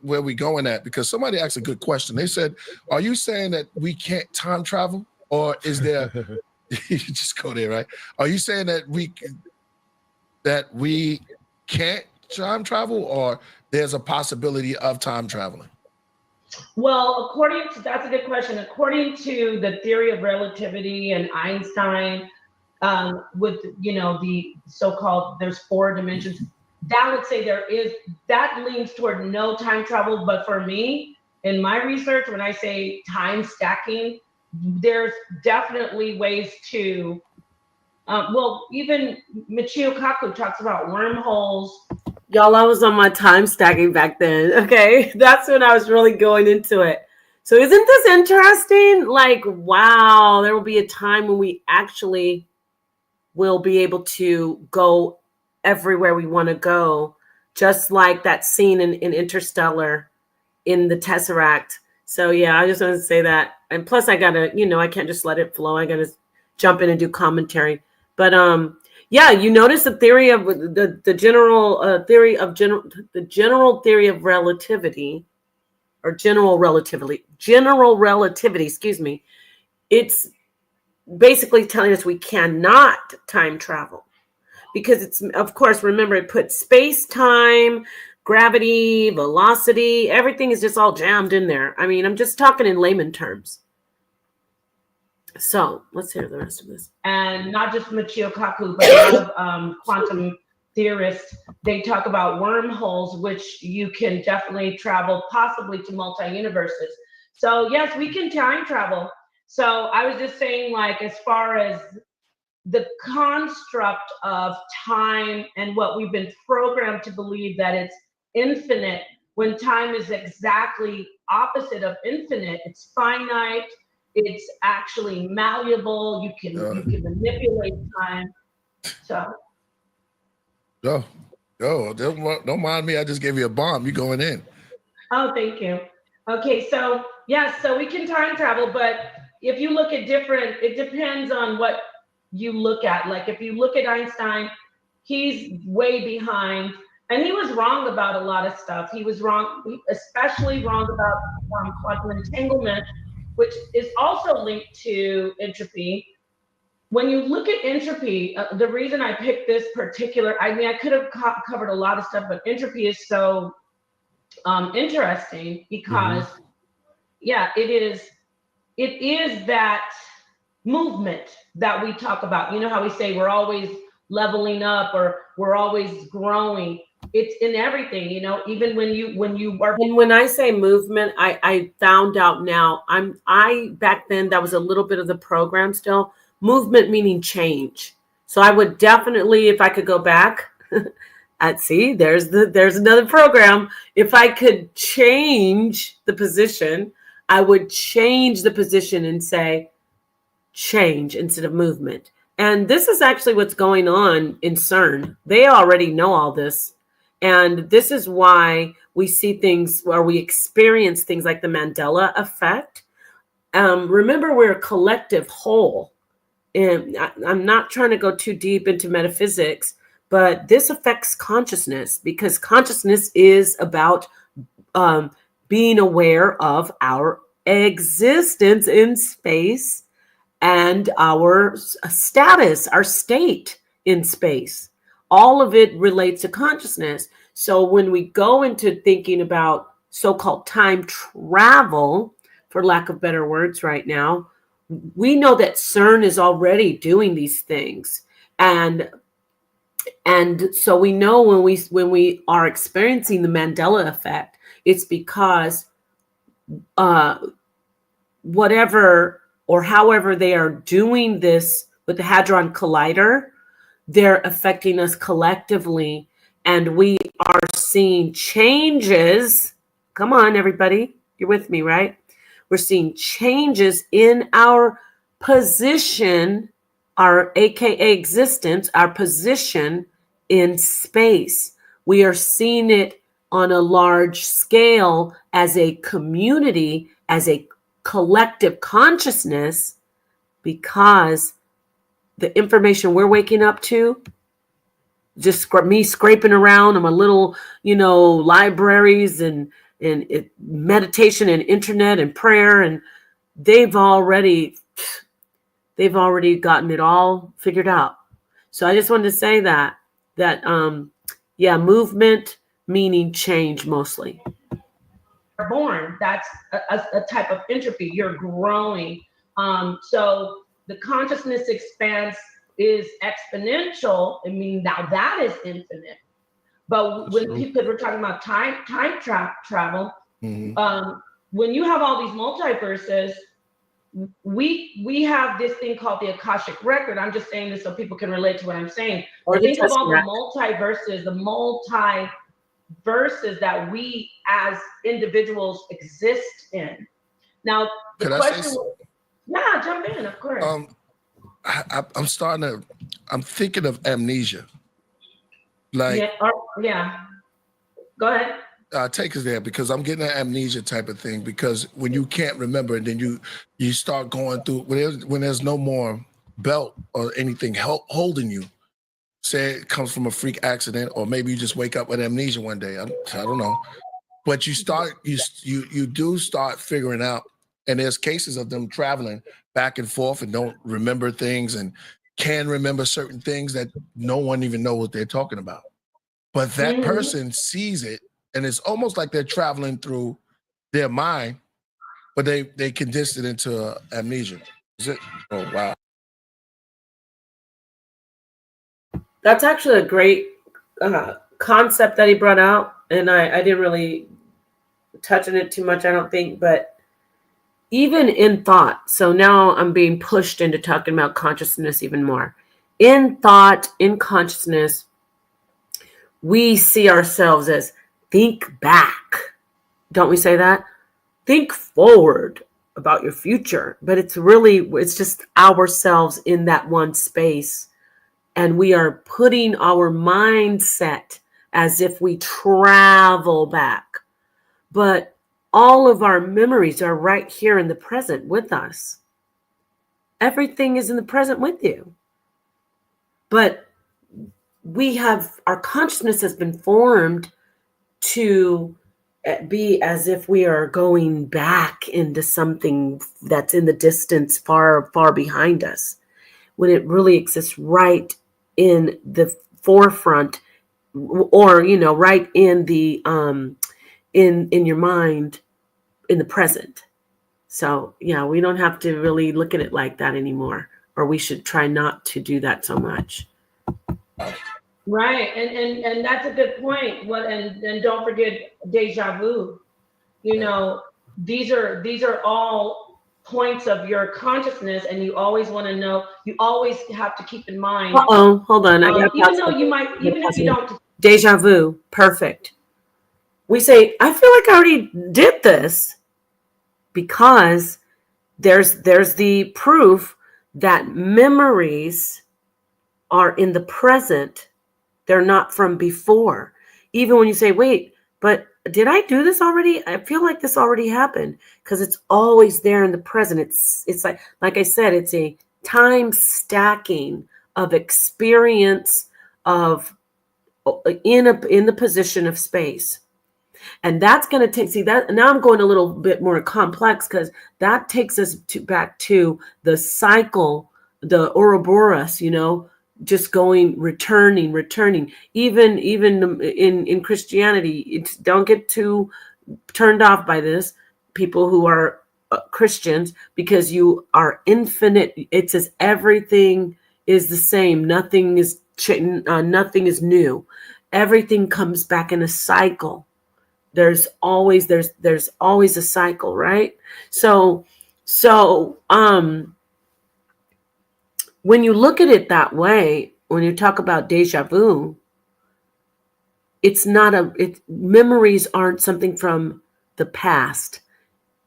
where we going at, because somebody asked a good question. They said, "Are you saying that we can't time travel, or is there?" You just go there, right? Are you saying that we can't time travel, or there's a possibility of time traveling? Well, that's a good question. According to the theory of relativity and Einstein, with the so-called there's 4 dimensions, that would say that leans toward no time travel. But for me, in my research, when I say time stacking, there's definitely ways to even Michio Kaku talks about wormholes. Y'all, I was on my time stacking back then. Okay. That's when I was really going into it. So isn't this interesting? Like, wow, there will be a time when we actually will be able to go everywhere we want to go, just like that scene in Interstellar in the Tesseract. So yeah, I just want to say that. And plus I gotta, I can't just let it flow. I gotta jump in and do commentary. But yeah, you notice the theory of the general theory of the general theory of relativity, or general relativity, excuse me. It's basically telling us we cannot time travel, because it's, of course, remember, it puts space, time, gravity, velocity, everything is just all jammed in there. I mean, I'm just talking in layman terms. So let's hear the rest of this. And not just Michio Kaku, but a lot of quantum theorists, they talk about wormholes, which you can definitely travel possibly to multi-universes. So yes, we can time travel. So I was just saying, like, as far as the construct of time and what we've been programmed to believe that it's infinite, when time is exactly opposite of infinite. It's finite. It's actually malleable. You can manipulate time. So. Don't mind me. I just gave you a bomb. You going in? Oh, thank you. Okay, so yeah, so we can time travel, but if you look at different, it depends on what you look at. Like if you look at Einstein, he's way behind, and he was wrong about a lot of stuff. He was wrong, especially wrong about quantum entanglement, which is also linked to entropy. When you look at entropy, the reason I picked this particular, I mean, I could have covered a lot of stuff, but entropy is so interesting because, yeah, it is that movement that we talk about. You know how we say we're always leveling up or we're always growing. It's in everything, you know, even when you are. And when I say movement, I found out now, I back then that was a little bit of the program still. Movement meaning change. So I would definitely, if I could go back, I'd see there's another program. If I could change the position, I would change the position and say change instead of movement. And this is actually what's going on in CERN. They already know all this. And this is why we see things, or we experience things like the Mandela effect. Remember, we're a collective whole. And I'm not trying to go too deep into metaphysics, but this affects consciousness, because consciousness is about being aware of our existence in space and our status, our state in space. All of it relates to consciousness. So when we go into thinking about so-called time travel, for lack of better words right now, we know that CERN is already doing these things. And so we know when we are experiencing the Mandela effect, it's because whatever or however they are doing this with the Hadron Collider, they're affecting us collectively, and we are seeing changes. Come on, everybody. You're with me, right? We're seeing changes in our position, our AKA existence, our position in space. We are seeing it on a large scale as a community, as a collective consciousness, because the information we're waking up to, just me scraping around on my little, libraries and meditation and internet and prayer, and they've already gotten it all figured out. So I just wanted to say that movement meaning change mostly. Born, that's a type of entropy. You're growing. So the consciousness expanse is exponential. I mean, now that is infinite. But when people were talking about time travel, when you have all these multiverses, we have this thing called the Akashic record. I'm just saying this so people can relate to what I'm saying. Or think of all the multiverses, verses that we as individuals exist in. Now, the question, yeah, jump in, of course. I'm thinking of amnesia. Like, yeah. Go ahead. Take us there, because I'm getting an amnesia type of thing, because when you can't remember, and then you start going through, when there's no more belt or anything holding you. Say it comes from a freak accident, or maybe you just wake up with amnesia one day. I don't know, but you do start figuring out, and there's cases of them traveling back and forth and don't remember things and can remember certain things that no one even knows what they're talking about. But that person sees it, and it's almost like they're traveling through their mind, but they condense it into amnesia. Is it? Oh wow. That's actually a great concept that he brought out, and I didn't really touch on it too much, I don't think, but even in thought, so now I'm being pushed into talking about consciousness even more. In thought, in consciousness, we see ourselves as think back. Don't we say that? Think forward about your future, but it's just ourselves in that one space. And we are putting our mindset as if we travel back. But all of our memories are right here in the present with us. Everything is in the present with you. But our consciousness has been formed to be as if we are going back into something that's in the distance, far, far behind us, when it really exists right in the forefront, or right in the in your mind, in the present. So yeah, we don't have to really look at it like that anymore, or we should try not to do that so much. Right, and that's a good point. Well, and don't forget deja vu. These are all points of your consciousness, and you always want to know. You always have to keep in mind. Hold on. Even though you might, even if you don't. Deja vu, perfect. We say, I feel like I already did this, because there's the proof that memories are in the present. They're not from before. Even when you say, wait, but did I do this already? I feel like this already happened, because it's always there in the present. It's like I said, it's a time stacking of experience of in the position of space. And that's going to see that. Now I'm going a little bit more complex, because that takes us back to the cycle, the Ouroboros, just going, returning. Even in Christianity, don't get too turned off by this, people who are Christians, because you are infinite. It says everything is the same. Nothing is new. Everything comes back in a cycle. There's always a cycle, right? So when you look at it that way, when you talk about deja vu, memories aren't something from the past.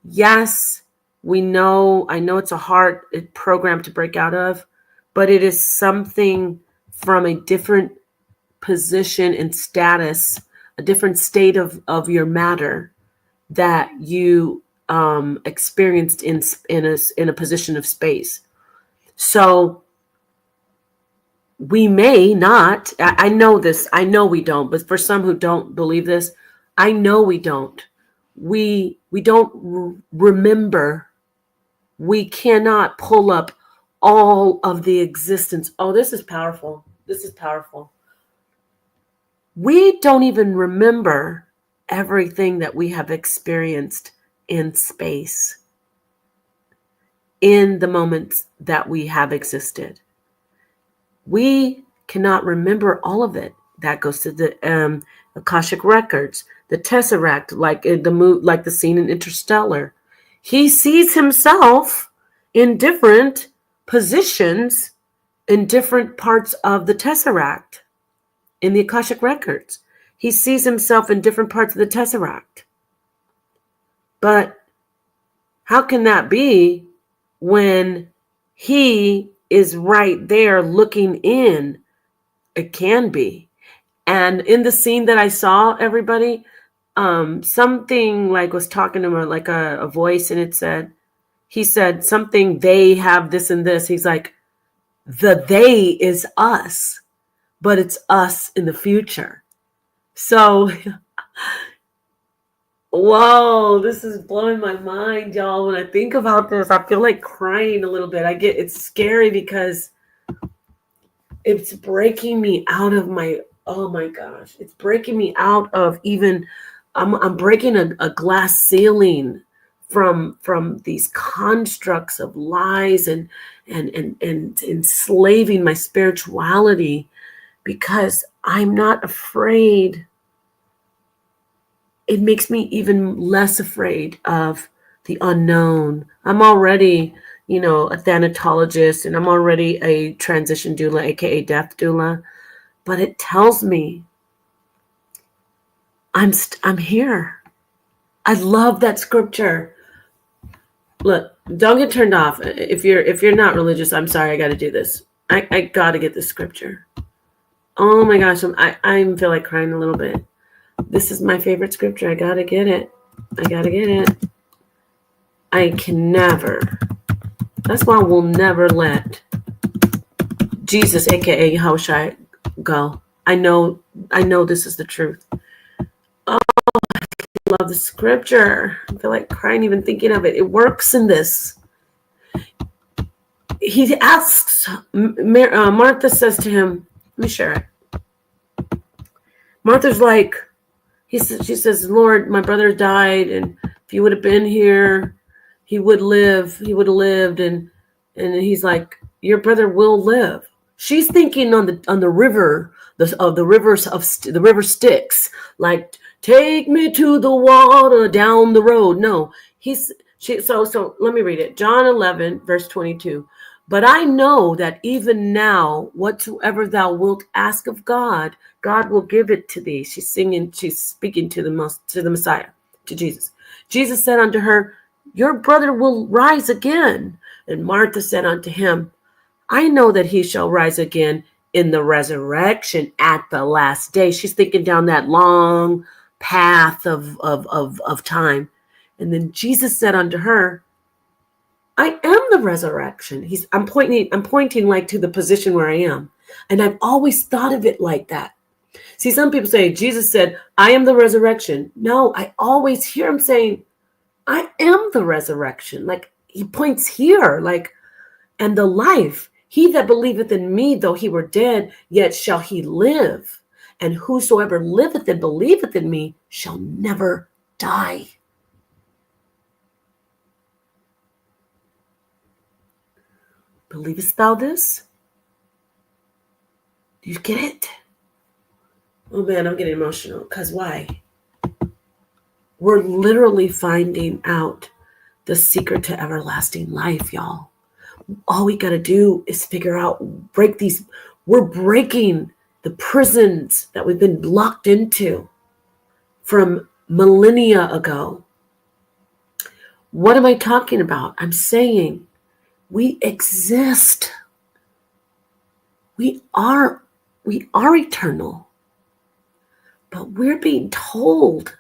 Yes, I know it's a hard program to break out of, but it is something from a different position and status, a different state of your matter, that you experienced in a position of space. So we may not, I know this, I know we don't, but for some who don't believe this, I know we don't. We don't remember. We cannot pull up all of the existence. Oh, this is powerful. We don't even remember everything that we have experienced in space, in the moments that we have existed. We cannot remember all of it. That goes to the Akashic records, the Tesseract, like the scene in Interstellar. He sees himself in different positions in different parts of the Tesseract. In the Akashic records, he sees himself in different parts of the Tesseract. But how can that be when he is right there looking in? It can be. And in the scene that I saw, everybody, something like was talking to him, like a voice, and he said something, they have this and this. He's like, the they is us, but it's us in the future. So, whoa, this is blowing my mind, y'all. When I think about this, I feel like crying a little bit. It's scary, because it's breaking me out of oh my gosh, it's breaking me out of even, I'm breaking a glass ceiling from these constructs of lies and enslaving my spirituality, because I'm not afraid. It makes me even less afraid of the unknown. I'm already, a thanatologist, and I'm already a transition doula, aka death doula. But it tells me I'm here. I love that scripture. Look, don't get turned off. If you're not religious, I'm sorry, I got to do this. I got to get this scripture. Oh my gosh, I feel like crying a little bit. This is my favorite scripture. I got to get it. I can never That's why we'll never let Jesus, aka Yahushua, go. I know this is the truth. Oh, I love the scripture. I feel like crying even thinking of it. It works in this. He asks, Martha says to him, let me share it. Martha's like, she says, Lord, my brother died, and if you would have been here, he would live. He would have lived, and he's like, your brother will live. She's thinking on the river, the river Styx, like, take me to the water down the road. No, so let me read it. John 11, verse 22. But I know that even now, whatsoever thou wilt ask of God, God will give it to thee. She's speaking to the Messiah, to Jesus. Jesus said unto her, your brother will rise again. And Martha said unto him, I know that he shall rise again in the resurrection at the last day. She's thinking down that long path of time. And then Jesus said unto her, I am the resurrection. I'm pointing like to the position where I am. And I've always thought of it like that. See, some people say, Jesus said, I am the resurrection. No, I always hear him saying, I am the resurrection. Like he points here, like, and the life. He that believeth in me, though he were dead, yet shall he live. And whosoever liveth and believeth in me shall never die. Believest thou this? Do you get it? Oh man, I'm getting emotional. Because why? We're literally finding out the secret to everlasting life, y'all. All we got to do is figure out, we're breaking the prisons that we've been locked into from millennia ago. What am I talking about? I'm saying we exist. We are eternal. But we're being told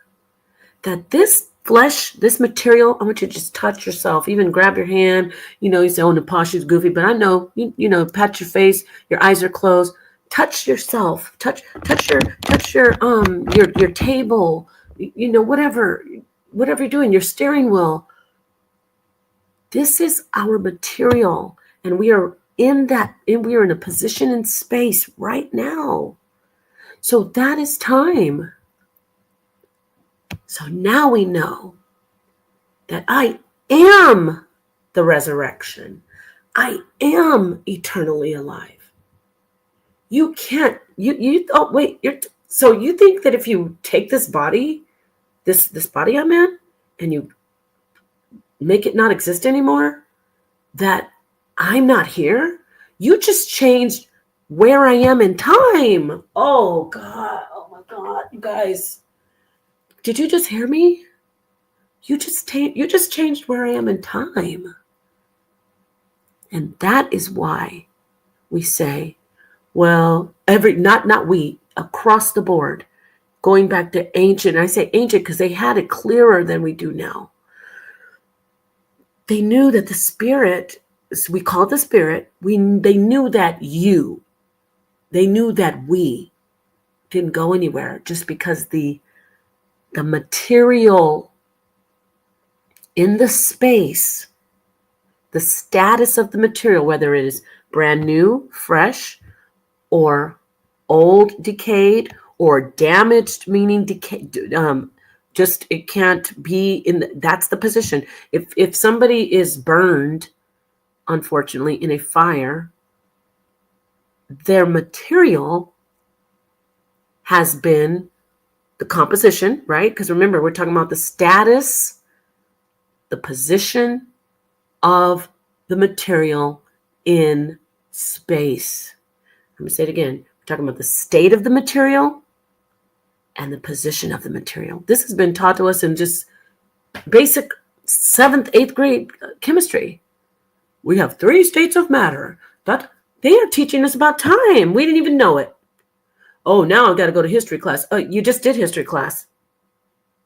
that this flesh, this material, I want you to just touch yourself, even grab your hand. You say, oh, Napasha's goofy, but I know, pat your face, your eyes are closed. Touch yourself, touch your table, whatever you're doing, your steering wheel. This is our material, and we are in a position in space right now. So that is time. So now we know that I am the resurrection. I am eternally alive. You can't, so you think that if you take this body, this body I'm in, and you make it not exist anymore, that I'm not here? You just changed where I am in time. Oh my God, you guys. Did you just hear me? You just changed where I am in time. And that is why we say, well, not we, across the board, going back to ancient. I say ancient because they had it clearer than we do now. They knew that the spirit, we call it the spirit, they knew that they knew that we didn't go anywhere just because the material in the space, the status of the material, whether it is brand new, fresh, or old, decayed, or damaged, meaning decayed, just it can't be that's the position. If somebody is burned, unfortunately, in a fire, their material has been the composition, right? Because remember, we're talking about the status, the position of the material in space. Let me say it again. We're talking about the state of the material and the position of the material. This has been taught to us in just basic 7th, 8th grade chemistry. We have 3 states of matter. But they are teaching us about time. We didn't even know it. Oh, now I've got to go to history class. Oh, you just did history class.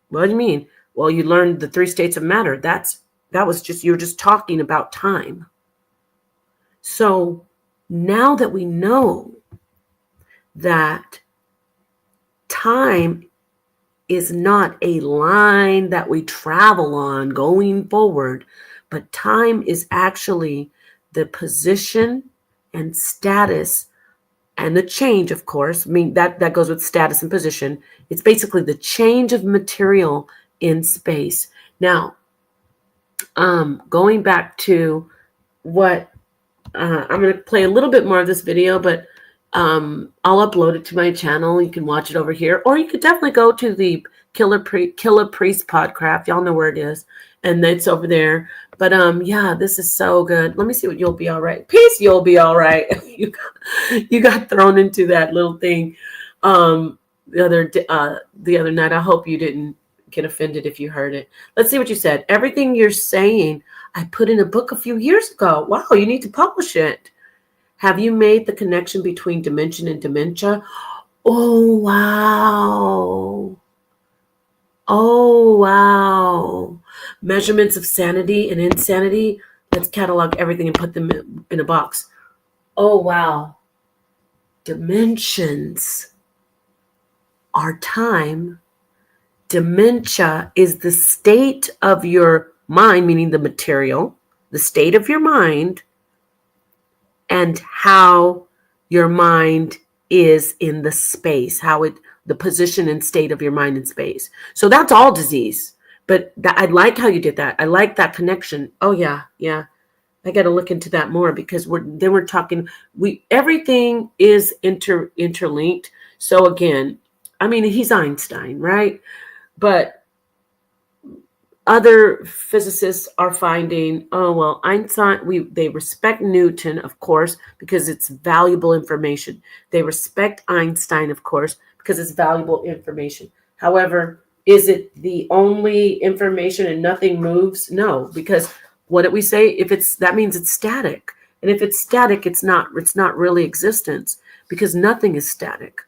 What do you mean? Well, you learned the 3 states of matter. That was just, you were just talking about time. So now that we know that time is not a line that we travel on going forward, but time is actually the position and status and the change, of course. I mean, that goes with status and position. It's basically the change of material in space. Now, going back to what I'm going to play a little bit more of this video, but I'll upload it to my channel. You can watch it over here, or you could definitely go to the Killer Priest podcast. Y'all know where it is, and it's over there. But yeah, this is so good. Let me see what You'll Be All Right. Peace, You'll Be All Right. You got thrown into that little thing the other night. I hope you didn't get offended if you heard it. Let's see what you said. Everything you're saying, I put in a book a few years ago. Wow, you need to publish it. Have you made the connection between dimension and dementia? Oh, wow. Oh, wow. Measurements of sanity and insanity. Let's catalog everything and put them in a box. Oh, wow. Dimensions are time. Dementia is the state of your mind, meaning the material, the state of your mind, and how your mind is in the space, the position and state of your mind in space. So that's all disease. But I like how you did that. I like that connection. Oh yeah. I got to look into that more, because we're talking. Everything is interlinked. So again, I mean, he's Einstein, right? But other physicists are finding, oh, well, Einstein, they respect Newton, of course, because it's valuable information. They respect Einstein, of course, because it's valuable information. However, is it the only information and nothing moves? No, because what did we say? That means it's static. And if it's static, it's not really existence, because nothing is static.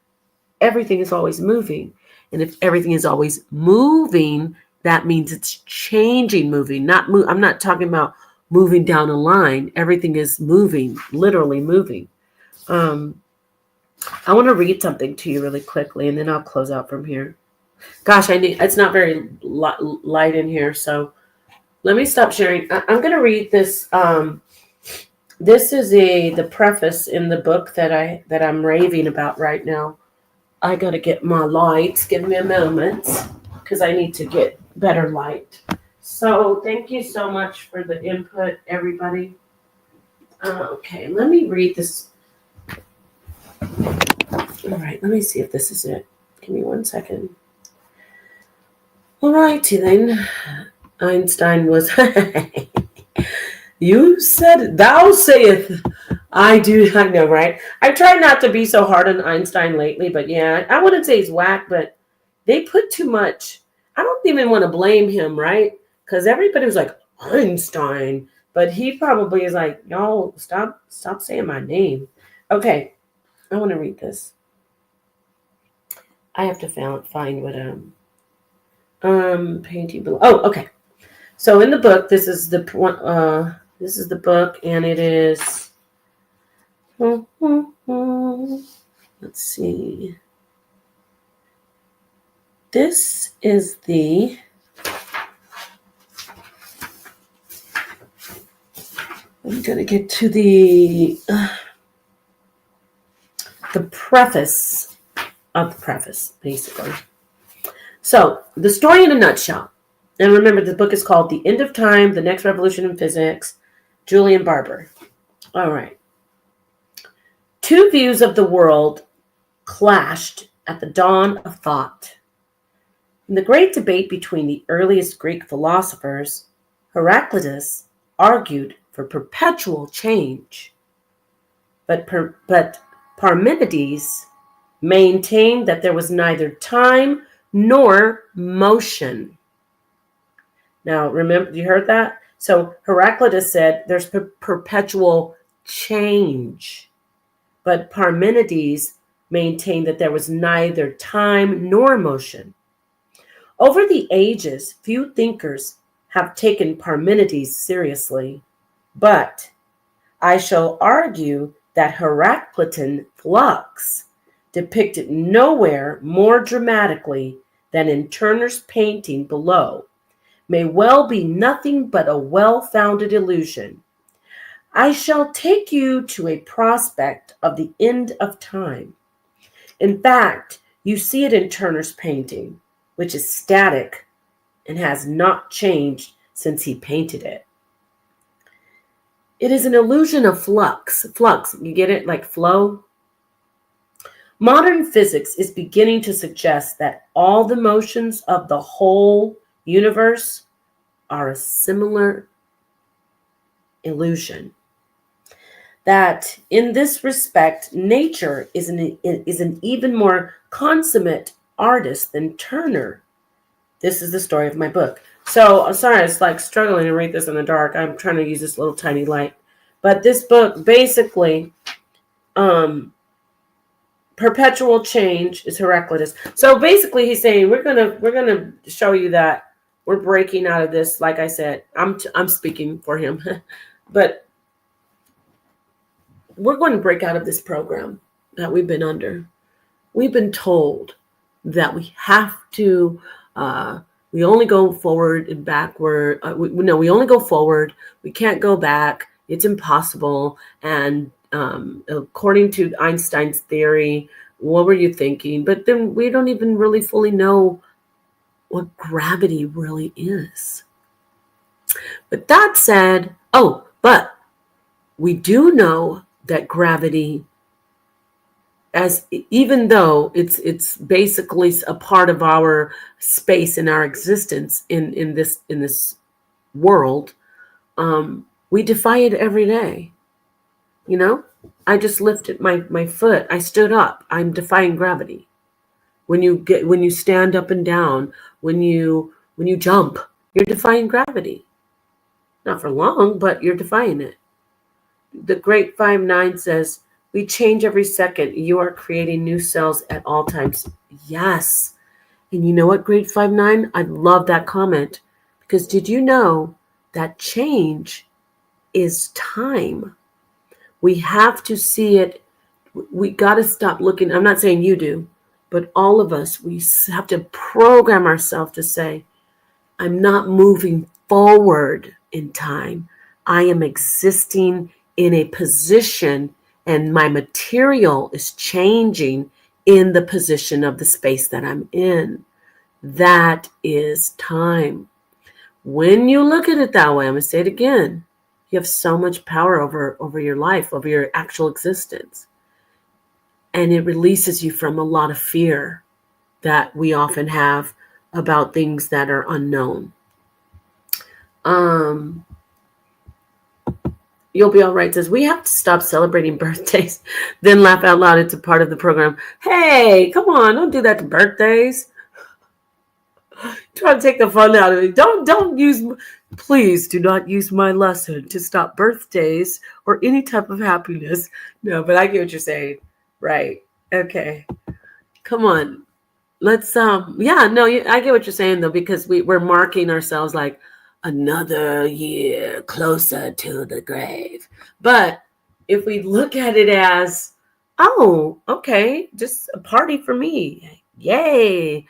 Everything is always moving. And if everything is always moving, that means it's changing, moving, I'm not talking about moving down a line. Everything is moving, literally moving. I want to read something to you really quickly, and then I'll close out from here. Gosh, it's not very light in here, so let me stop sharing. I'm going to read this. This is the preface in the book that I'm raving about right now. I got to get my lights. Give me a moment, because I need to get better light. So thank you so much for the input, everybody. Okay, let me read this. All right, let me see if this is it. Give me 1 second. All righty then. Einstein was... You said, thou sayest, I do. I know, right? I try not to be so hard on Einstein lately, but yeah, I wouldn't say he's whack, but they put too much. I don't even want to blame him, right? Because everybody was like, Einstein, but he probably is like, y'all, stop saying my name. Okay, I want to read this. I have to find what painting below. Oh, okay. So in the book, this is the book, and it is. Let's see. This is the. I'm gonna get to the preface of the preface, basically. So the story in a nutshell. And remember, the book is called The End of Time, The Next Revolution in Physics, Julian Barber. All right. Two views of the world clashed at the dawn of thought. In the great debate between the earliest Greek philosophers, Heraclitus argued for perpetual change, but Parmenides maintained that there was neither time nor motion. Now, remember, you heard that? So Heraclitus said there's perpetual change, but Parmenides maintained that there was neither time nor motion. Over the ages, few thinkers have taken Parmenides seriously, but I shall argue that Heraclitan flux, depicted nowhere more dramatically than in Turner's painting below, may well be nothing but a well-founded illusion. I shall take you to a prospect of the end of time. In fact, you see it in Turner's painting, which is static and has not changed since he painted it. It is an illusion of flux. Flux, you get it? Like flow? Modern physics is beginning to suggest that all the motions of the whole universe are a similar illusion. That in this respect, nature is an even more consummate artist than Turner. This is the story of my book. So, I'm sorry, it's like struggling to read this in the dark. I'm trying to use this little tiny light. But this book basically, perpetual change is Heraclitus. So basically, he's saying we're gonna show you that we're breaking out of this. Like I said, I'm speaking for him, but we're going to break out of this program that we've been under. We've been told that we have to. We only go forward and backward. We only go forward. We can't go back. It's impossible. And according to Einstein's theory, what were you thinking? But then we don't even really fully know what gravity really is. But that said, but we do know that gravity, as even though it's basically a part of our space and our existence in this world, we defy it every day. You know, I just lifted my foot. I stood up. I'm defying gravity. When you stand up and down, when you jump, you're defying gravity. Not for long, but you're defying it. The Great 5-9 says, we change every second. You are creating new cells at all times. Yes. And you know what, Great 5-9? I love that comment. Because did you know that change is time? We have to see it. We got to stop looking. I'm not saying you do, but all of us, we have to program ourselves to say, I'm not moving forward in time. I am existing in a position, and my material is changing in the position of the space that I'm in. That is time. When you look at it that way, I'm going to say it again, you have so much power over your life, over your actual existence. And it releases you from a lot of fear that we often have about things that are unknown. You'll Be All Right says, we have to stop celebrating birthdays, then laugh out loud. It's a part of the program. Hey, come on, don't do that to birthdays. Try to take the fun out of it. Don't use, please do not use my lesson to stop birthdays or any type of happiness. No, but I get what you're saying. Right. Okay. Come on. Let's I get what you're saying though, because we're marking ourselves like another year closer to the grave. But if we look at it as, oh, okay, just a party for me. Yay.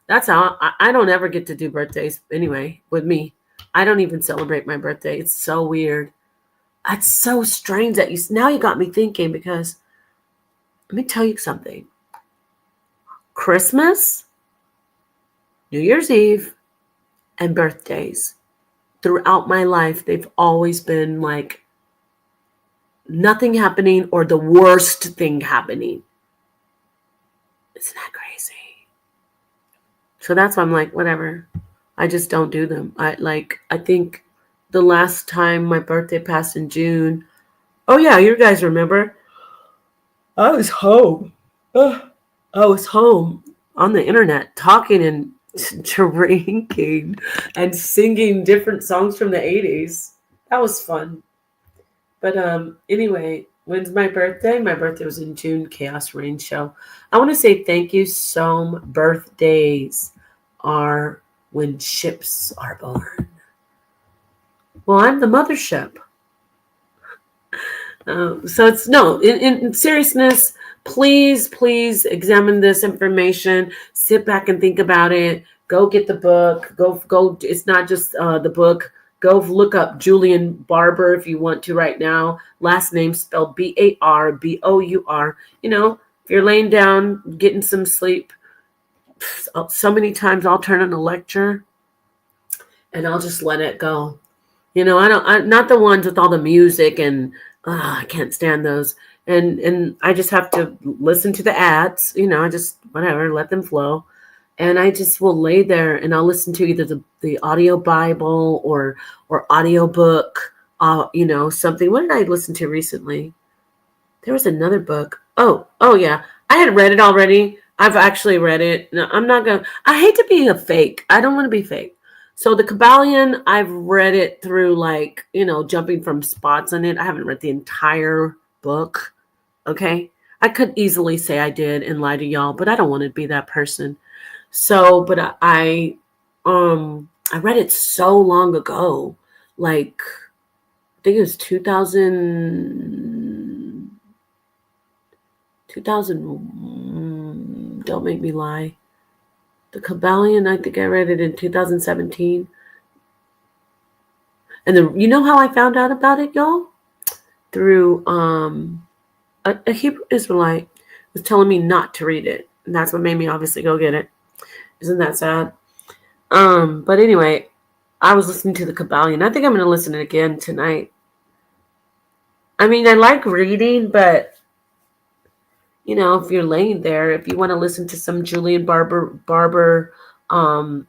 That's how I don't ever get to do birthdays anyway with me. I don't even celebrate my birthday. It's so weird. It's so strange that now you got me thinking, because let me tell you something. Christmas, New Year's Eve, and birthdays throughout my life, they've always been like nothing happening or the worst thing happening. Isn't that crazy? So that's why I'm like, whatever. I just don't do them. I think the last time my birthday passed in June, oh yeah, you guys remember? I was home. I was home on the internet talking and drinking and singing different songs from the 80s. That was fun. But anyway, when's my birthday? My birthday was in June, Chaos Rain Show. I want to say thank you. Some birthdays are when ships are born. Well, I'm the mothership. So it's no, in seriousness, please examine this information. Sit back and think about it. Go get the book. Go. It's not just the book. Go look up Julian Barber if you want to right now. Last name spelled Barbour. If you're laying down getting some sleep, so many times I'll turn on a lecture and I'll just let it go. Not the ones with all the music and I can't stand those. And I just have to listen to the ads. I just whatever, let them flow. And I just will lay there and I'll listen to either the audio Bible or audio book. Something. What did I listen to recently? There was another book. Oh yeah. I had read it already. I've actually read it. No, I'm not gonna. I hate to be a fake. I don't want to be fake. So the Kabbalion, I've read it through jumping from spots on it. I haven't read the entire book. Okay. I could easily say I did and lie to y'all, but I don't want to be that person. So, but I read it so long ago. Like I think it was 2000, don't make me lie. The Kabbalion, I think I read it in 2017. And you know how I found out about it, y'all? Through a Hebrew Israelite was telling me not to read it. And that's what made me obviously go get it. Isn't that sad? But anyway, I was listening to the Kabbalion. I think I'm going to listen to it again tonight. I mean, I like reading, but if you're laying there, if you want to listen to some Julian Barber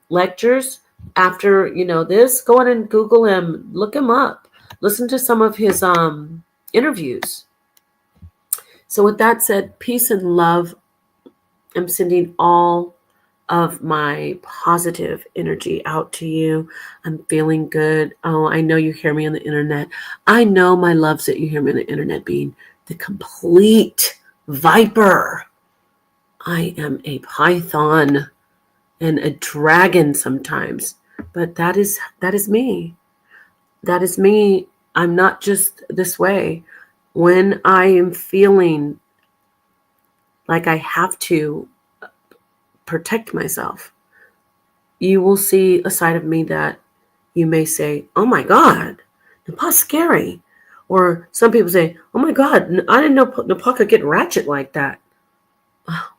lectures after this, go on and Google him, look him up, listen to some of his interviews. So with that said, peace and love. I'm sending all of my positive energy out to you. I'm feeling good. Oh, I know you hear me on the internet. I know, my loves, that you hear me on the internet being the complete viper. I am a python and a dragon sometimes, but that is me. That is me. I'm not just this way. When I am feeling like I have to protect myself, you will see a side of me that you may say, oh my God, Nepal's scary. Or some people say, oh my God, I didn't know Nepal could get ratchet like that. Oh,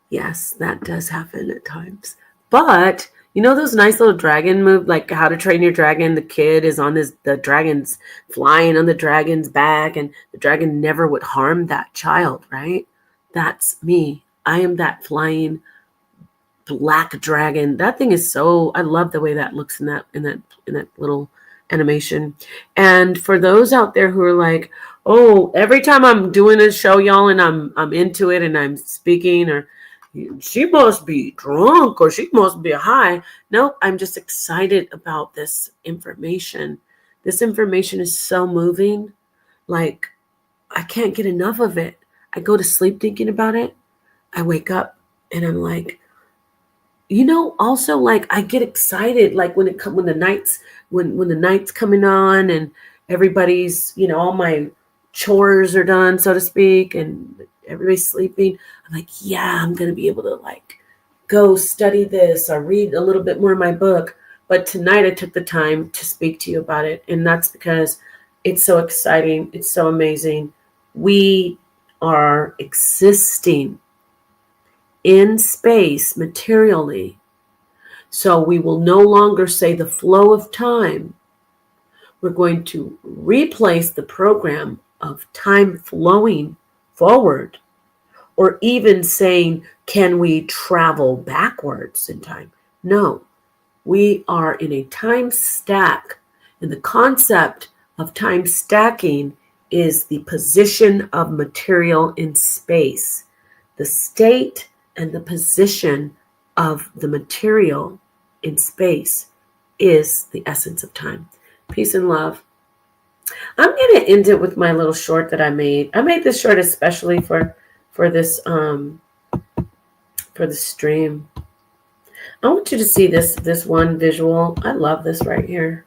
yes, that does happen at times. But those nice little dragon moves, like How to Train Your Dragon, the kid is on the dragon's flying on the dragon's back and the dragon never would harm that child, right? That's me. I am that flying black dragon. That thing is so, I love the way that looks in that little animation. And for those out there who are like, oh, every time I'm doing a show, y'all, and I'm into it and I'm speaking, or she must be drunk or she must be high. No, I'm just excited about this information. This information is so moving. Like, I can't get enough of it. I go to sleep thinking about it. I wake up and I'm like, also, like, I get excited like when the night's coming on and everybody's, all my chores are done, so to speak, and everybody's sleeping. I'm like, yeah, I'm gonna be able to like go study this or read a little bit more of my book. But tonight I took the time to speak to you about it, and that's because it's so exciting. It's so amazing. We are existing in space materially. So we will no longer say the flow of time. We're going to replace the program of time flowing forward, or even saying, can we travel backwards in time? No, we are in a time stack. And the concept of time stacking is the position of material in space, the state and the position of the material in space is the essence of time. Peace and love. I'm going to end it with my little short that I made. I made this short especially for this stream. I want you to see this one visual. I love this right here.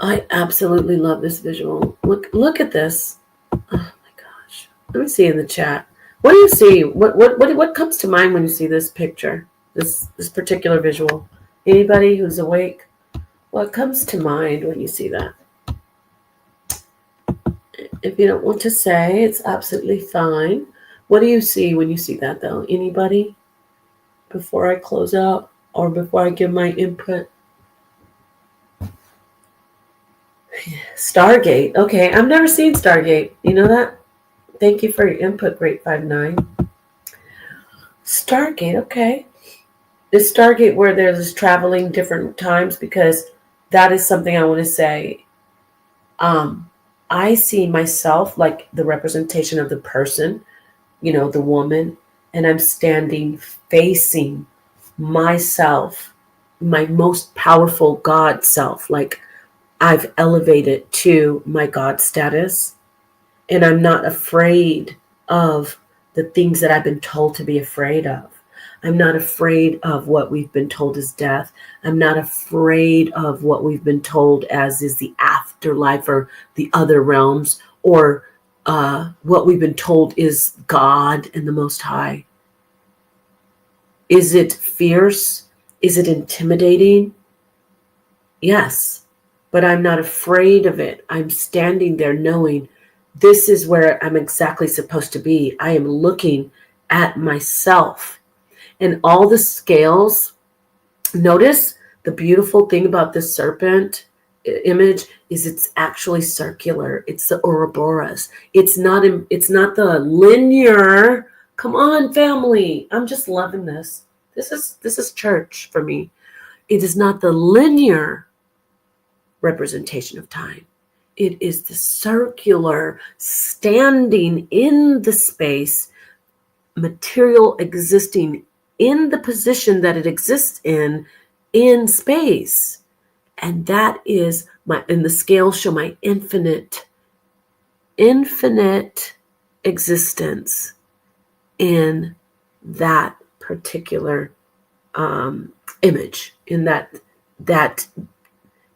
I absolutely love this visual. Look at this. Oh my gosh. Let me see in the chat. What do you see? What comes to mind when you see this picture? This particular visual? Anybody who's awake? What comes to mind when you see that? If you don't want to say, it's absolutely fine. What do you see when you see that though? Anybody? Before I close out or before I give my input? Stargate. Okay, I've never seen Stargate. You know that? Thank you for your input, Great 59. Stargate, okay. Is Stargate where there's traveling different times? Because that is something I want to say. I see myself like the representation of the person, the woman, and I'm standing facing myself, my most powerful God self. Like I've elevated to my God status, and I'm not afraid of the things that I've been told to be afraid of. I'm not afraid of what we've been told is death. I'm not afraid of what we've been told as is the afterlife or the other realms, or what we've been told is God and the Most High. Is it fierce? Is it intimidating? Yes, but I'm not afraid of it. I'm standing there knowing this is where I'm exactly supposed to be. I am looking at myself. And all the scales, notice the beautiful thing about this serpent image is it's actually circular. It's the Ouroboros. It's not the linear. Come on, family. I'm just loving this. This is church for me. It is not the linear representation of time. It is the circular, standing in the space, material existing in the position that it exists in space. And that is and the scales show my infinite existence in that particular image, in that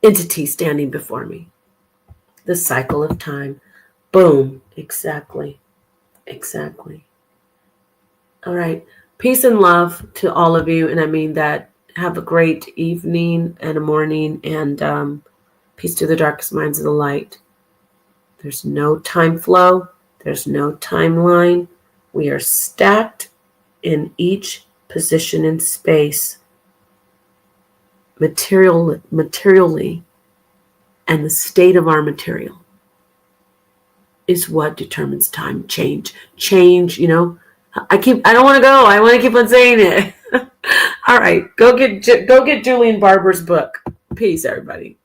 entity standing before me. The cycle of time. Boom. Exactly. All right. Peace and love to all of you. And I mean that. Have a great evening and a morning, and peace to the darkest minds of the light. There's no time flow. There's no timeline. We are stacked in each position in space materially, and the state of our material is what determines time. Change, I don't want to go. I want to keep on saying it. All right, go get Julian Barber's book. Peace, everybody.